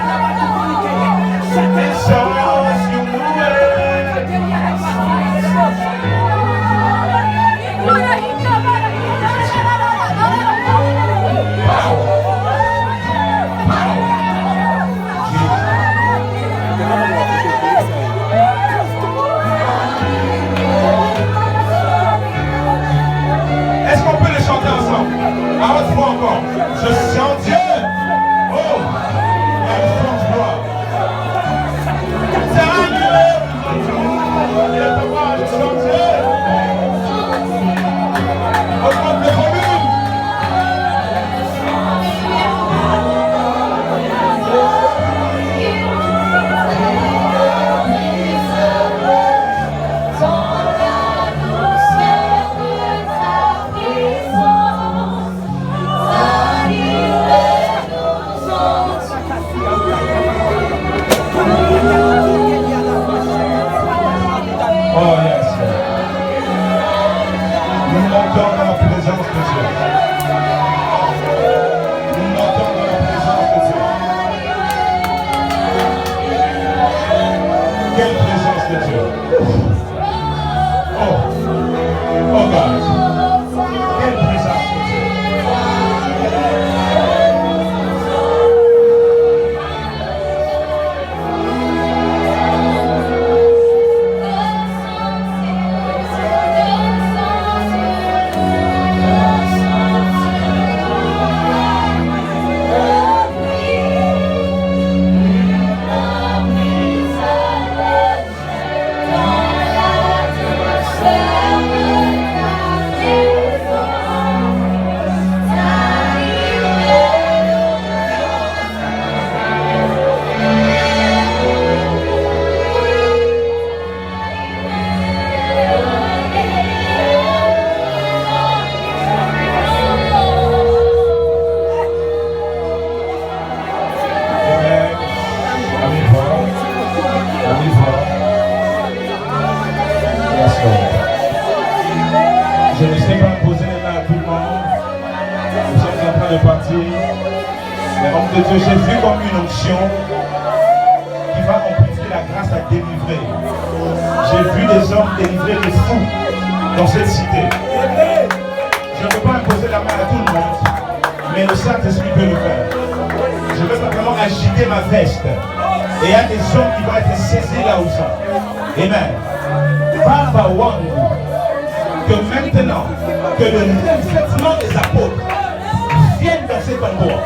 Speaker 3: Est-ce qu'on peut les chanter ensemble? À haute voix encore. Je sens Dieu. Oh, il y a une forte gloire. C'est un Dieu. Je sens Dieu. Augmente le volume. Oh yes. Nous montons dans la présence de Dieu. Nous montons dans la présence de Dieu. Quelle présence de Dieu. Oh. Oh God. Quelle présence de Dieu. Je ne sais pas poser les mains à tout le monde. Nous sommes en train de partir. Mais homme de Dieu, j'ai vu comme une onction qui va amplifier la grâce à délivrer. J'ai vu des hommes délivrer des fous dans cette cité. Je ne peux pas imposer la main à tout le monde, mais le Saint-Esprit peut le faire. Je veux simplement agiter ma veste. Et il y a des hommes qui vont être saisis là où ils sont. Amen. Baba Wangu. Que maintenant, que le revêtement des apôtres vienne dans cet endroit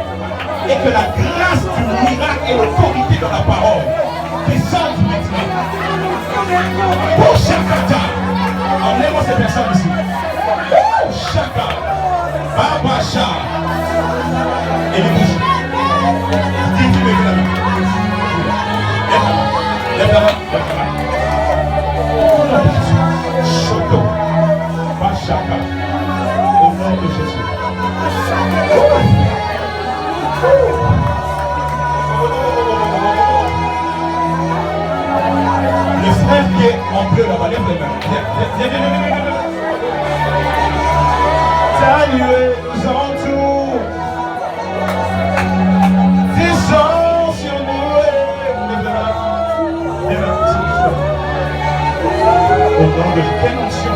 Speaker 3: et que la grâce du miracle et l'autorité de la parole descendent maintenant. Pour Chakata, emmenez-moi ces personnes ici. Pour Chaka, Babacha, et les bouches. Dis tu veux la main. Lève la main. Lève la main. les mains. Viens. Ta nuée nous entoure. Descends sur nous. Viens là. Au nom de quelle onction?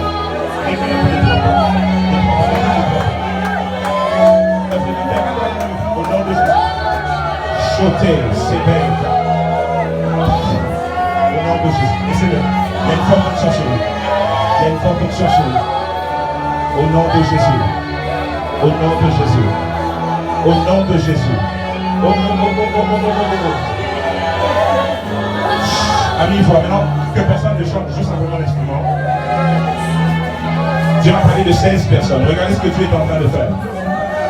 Speaker 3: Au nom de Jésus. Chôtez, c'est belle. Au nom de Jésus. Laissez-le. Il y a une forte onction sur lui. Il y a une forte onction sur lui. Au nom de Jésus. Au nom de Jésus. Au nom de Jésus. Amis, il faut maintenant que personne ne chante juste simplement l'instrument. Dieu m'a parlé de 16 personnes. Regardez ce que Dieu est en train de faire.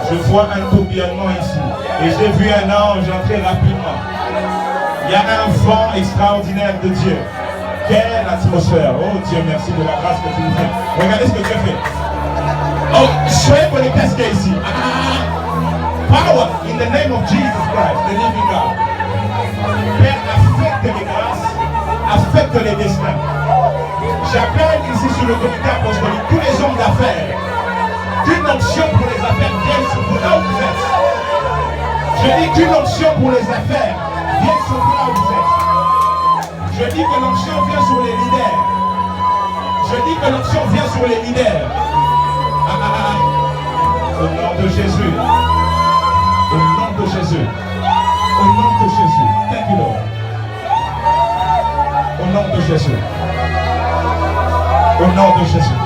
Speaker 3: Je vois un tourbillonnement ici. Et j'ai vu un ange entrer rapidement. Il y a un vent extraordinaire de Dieu. Quelle atmosphère. Oh Dieu, merci de la grâce que tu nous fais. Regardez ce que Dieu fait. Oh, soyez connectés à ce qu'il y a ici. Power in the name of Jesus Christ, the living God. Père, affecte les grâces, affecte les destins. J'appelle ici sur le comité apostolique tous les hommes d'affaires. Qu'une onction pour les affaires vienne sur vous là où vous êtes. Je dis qu'une onction pour les affaires vienne sur vous là où vous êtes. Je dis que l'onction vient sur les leaders. Je dis que l'onction vient sur les leaders. Au nom de Jésus. Au nom de Jésus. Au nom de Jésus. Thank you, Lord. Au nom de Jésus. Au nom de Jésus.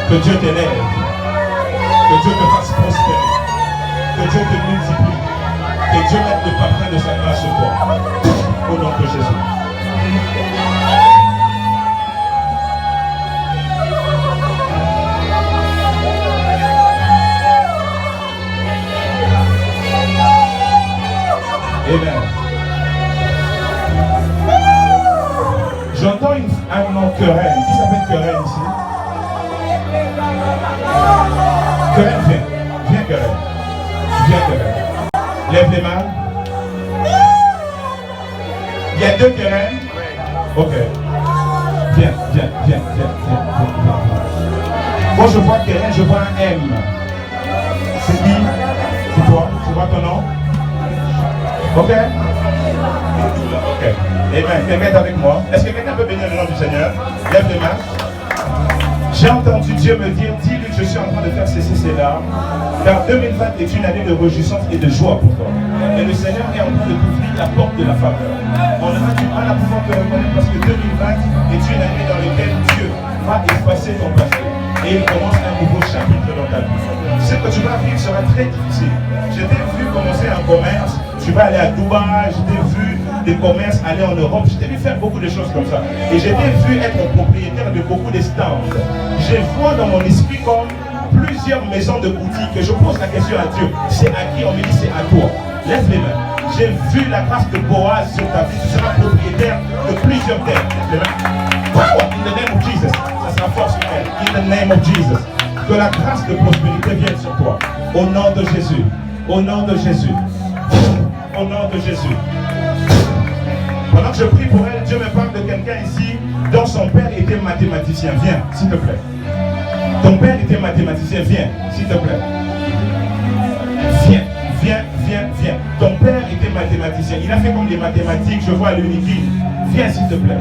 Speaker 3: Que Dieu t'élève. Que Dieu te fasse prospérer. Que Dieu te multiplie. Que Dieu mette le parfum de sa grâce sur toi. Au nom de Jésus. Amen. J'entends un nom querelle. Qui s'appelle querelle ici? Querelle, viens. Viens querelle. Viens querelle. Lève les mains. Il y a deux querelles. Ok. Viens. Moi je vois querelle, je vois un M. C'est qui? C'est toi? Tu vois ton nom? Ok? Ok. Amen. Quelqu'un est avec moi. Est-ce que quelqu'un peut bénir le nom du Seigneur? Lève les mains. J'ai entendu Dieu me dire, dis-lui que je suis en train de faire cesser ces larmes, car 2020 est une année de réjouissance et de joie pour toi. Et le Seigneur est en train de t'ouvrir la porte de la faveur. On aura du mal à pouvoir te reconnaître parce que 2020 est une année dans laquelle Dieu va effacer ton passé. Et il commence un nouveau chapitre dans ta vie. Ce que tu vas vivre sera très difficile. Je t'ai vu commencer un commerce, tu vas aller à Dubaï, je t'ai vu des commerces aller en Europe, je t'ai vu faire beaucoup de choses comme ça. Et je t'ai vu être propriétaire de beaucoup de stands. Je vois dans mon esprit comme plusieurs maisons de boutiques. Et je pose la question à Dieu, c'est à qui? On me dit c'est à toi. Lève les mains. J'ai vu la grâce de Boaz sur ta vie. Tu seras propriétaire de plusieurs terres. Lève les mains. Power in the name of Jesus. Ça sera fort sur elle. In the name of Jesus. Que la grâce de prospérité vienne sur toi. Au nom de Jésus. Au nom de Jésus. Au nom de Jésus. Pendant que je prie pour elle, Dieu me parle de quelqu'un ici dont son père était mathématicien. Viens, s'il te plaît. Ton père était mathématicien. Viens, s'il te plaît. Viens. Ton père était mathématicien. Il a fait comme les mathématiques. Je vois à l'Unikin. Viens, s'il te plaît.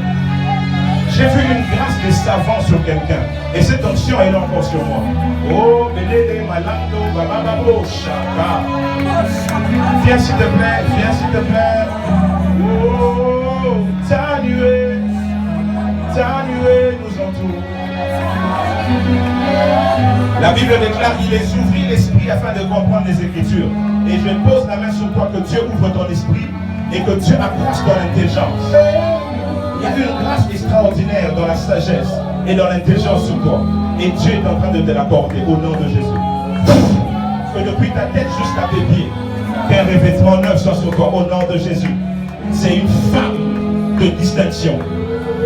Speaker 3: J'ai vu une grâce de savant sur quelqu'un. Et cette onction est là encore sur moi. Oh, Belé, Malando, Bababo, Chaka. Viens, s'il te plaît. Oh, ta nuée nous entoure. La Bible déclare qu'il les ouvrit l'esprit afin de comprendre les Écritures. Et je pose la main sur toi, que Dieu ouvre ton esprit et que Dieu accroisse ton intelligence. Il y a une grâce extraordinaire dans la sagesse et dans l'intelligence sur toi. Et Dieu est en train de te l'accorder au nom de Jésus. Que depuis ta tête jusqu'à tes pieds, qu'un revêtement neuf soit sur toi au nom de Jésus. C'est une femme de distinction.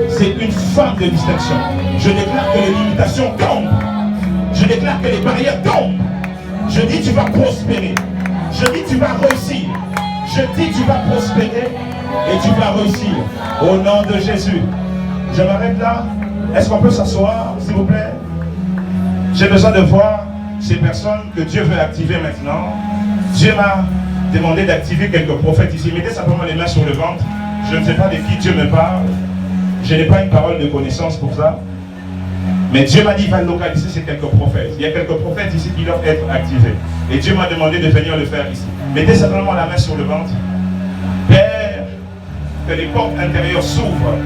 Speaker 3: C'est une femme de distinction. Je déclare que les limitations tombent. Je déclare que les barrières tombent. Je dis tu vas prospérer. Je dis tu vas réussir. Je dis tu vas prospérer et tu vas réussir. Au nom de Jésus. Je m'arrête là. Est-ce qu'on peut s'asseoir, s'il vous plaît? J'ai besoin de voir ces personnes que Dieu veut activer maintenant. Dieu m'a demandé d'activer quelques prophètes ici. Mettez simplement les mains sur le ventre. Je ne sais pas de qui Dieu me parle. Je n'ai pas une parole de connaissance pour ça. Mais Dieu m'a dit, il va localiser ces quelques prophètes. Il y a quelques prophètes ici qui doivent être activés. Et Dieu m'a demandé de venir le faire ici. Mettez simplement la main sur le ventre. Père, que les portes intérieures s'ouvrent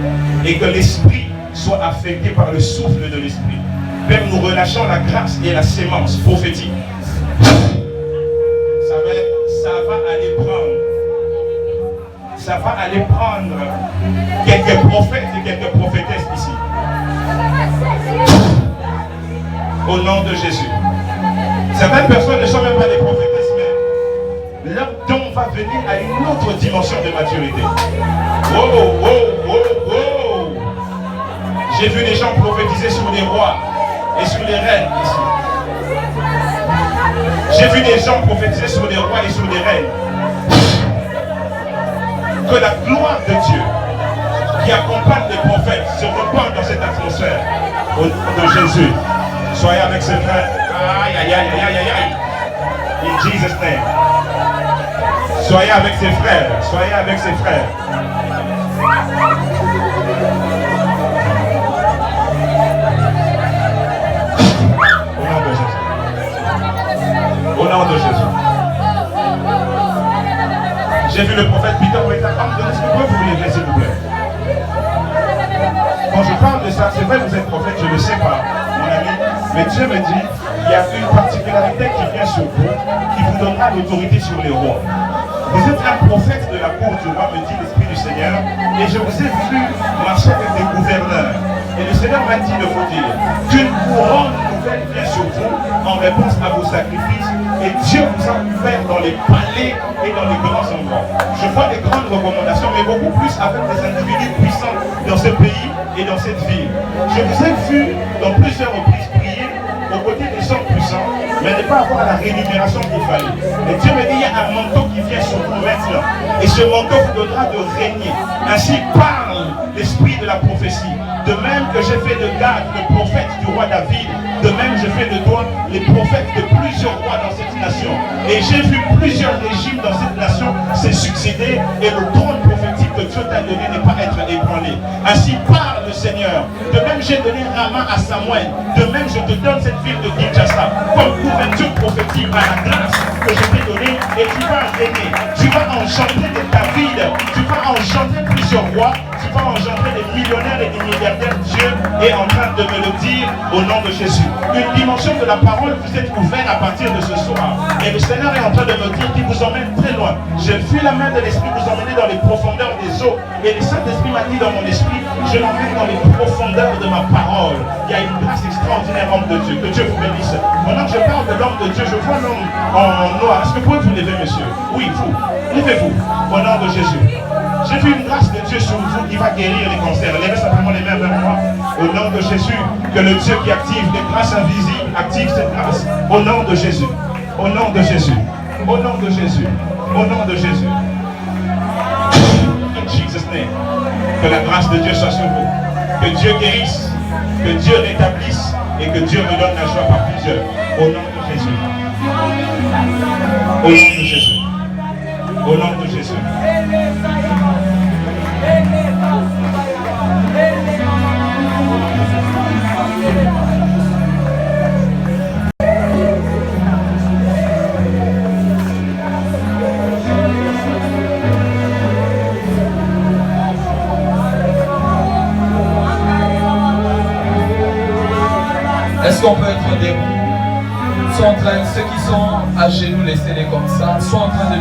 Speaker 3: et que l'esprit soit affecté par le souffle de l'esprit. Père, nous relâchons la grâce et la sémence prophétique. Ça va aller prendre quelques prophètes et quelques prophétesses ici. Au nom de Jésus. Certaines personnes ne sont même pas des prophétesses, mais leur don va venir à une autre dimension de maturité. Wow, wow, wow, wow. J'ai vu des gens prophétiser sur les rois et sur les reines ici. J'ai vu des gens prophétiser sur les rois et sur les reines. Que la gloire de Dieu qui accompagne les prophètes se répande dans cette atmosphère. Au nom de Jésus. Soyez avec ses frères. Aïe, aïe, aïe, aïe, aïe, aïe. In Jesus' name. Soyez avec ses frères. Soyez avec ses frères. Au nom de Jésus. Au nom de Jésus. J'ai vu le prophète Peter pour être capable de est-ce que vous pouvez vous lever, s'il vous plaît? Quand je parle de ça, c'est vrai que vous êtes prophète, je ne le sais pas, mon ami, mais Dieu me dit, il y a une particularité qui vient sur vous, qui vous donnera l'autorité sur les rois. Vous êtes un prophète de la cour du roi, me dit l'Esprit du Seigneur, et je vous ai vu marcher avec des gouverneurs. Et le Seigneur m'a dit de vous dire qu'une couronne nouvelle vient sur vous en réponse à vos sacrifices, et Dieu vous a ouvert dans les palais et dans les grands endroits. Je vois des grandes recommandations, mais beaucoup plus avec des individus puissants dans ce pays et dans cette ville. Je vous ai vu dans plusieurs reprises prier aux côtés des hommes puissants, mais ne pas avoir la rémunération qu'il fallait. Et Dieu me dit, il y a un manteau qui vient sur vous maintenant. Et ce manteau vous donnera de régner. Ainsi parle l'esprit de la prophétie. De même que j'ai fait de Gad le prophète du roi David, de même je fais de toi les prophètes de plusieurs rois dans cette nation. Et j'ai vu plusieurs régimes dans cette nation se succéder et le trône prophétique que Dieu t'a donné n'est pas être ébranlé. Ainsi parle le Seigneur. De même j'ai donné Rama à Samuel. De même je te donne cette ville de Kinshasa comme couverture prophétique à la grâce que je t'ai donnée, et tu vas régner. Tu vas engendrer des David, tu vas engendrer plusieurs rois, tu vas engendrer des millionnaires et des milliardaires. Dieu est en train de me le dire au nom de Jésus. Une dimension de la parole vous êtes ouvert à partir de ce soir. Et le Seigneur est en train de me dire qu'il vous emmène très loin. J'ai vu la main de l'Esprit vous emmener dans les profondeurs des eaux. Et le Saint-Esprit m'a dit dans mon esprit, je l'emmène dans les profondeurs de ma parole. Il y a une grâce extraordinaire, homme de Dieu. Que Dieu vous bénisse. Pendant que je parle de l'homme de Dieu, je vois l'homme en noir. Est-ce que vous pouvez vous lever, monsieur? Oui, vous. Levez-vous. Au nom de Jésus. J'ai vu une grâce de Dieu sur vous qui va guérir les cancers. Levez simplement les mains vers moi. Au nom de Jésus, que le Dieu qui active les grâces invisibles active cette grâce. Au nom de Jésus. Au nom de Jésus. Au nom de Jésus. Au nom de Jésus. In Jesus' name. Que la grâce de Dieu soit sur vous. Que Dieu guérisse. Que Dieu rétablisse. Et que Dieu me donne la joie par plusieurs. Au nom de Jésus. Au nom de Jésus. Au nom de Jésus.
Speaker 4: Est-ce qu'on peut être debout? Soit en train, ceux qui sont à genoux, laissez-les comme ça, soit en train de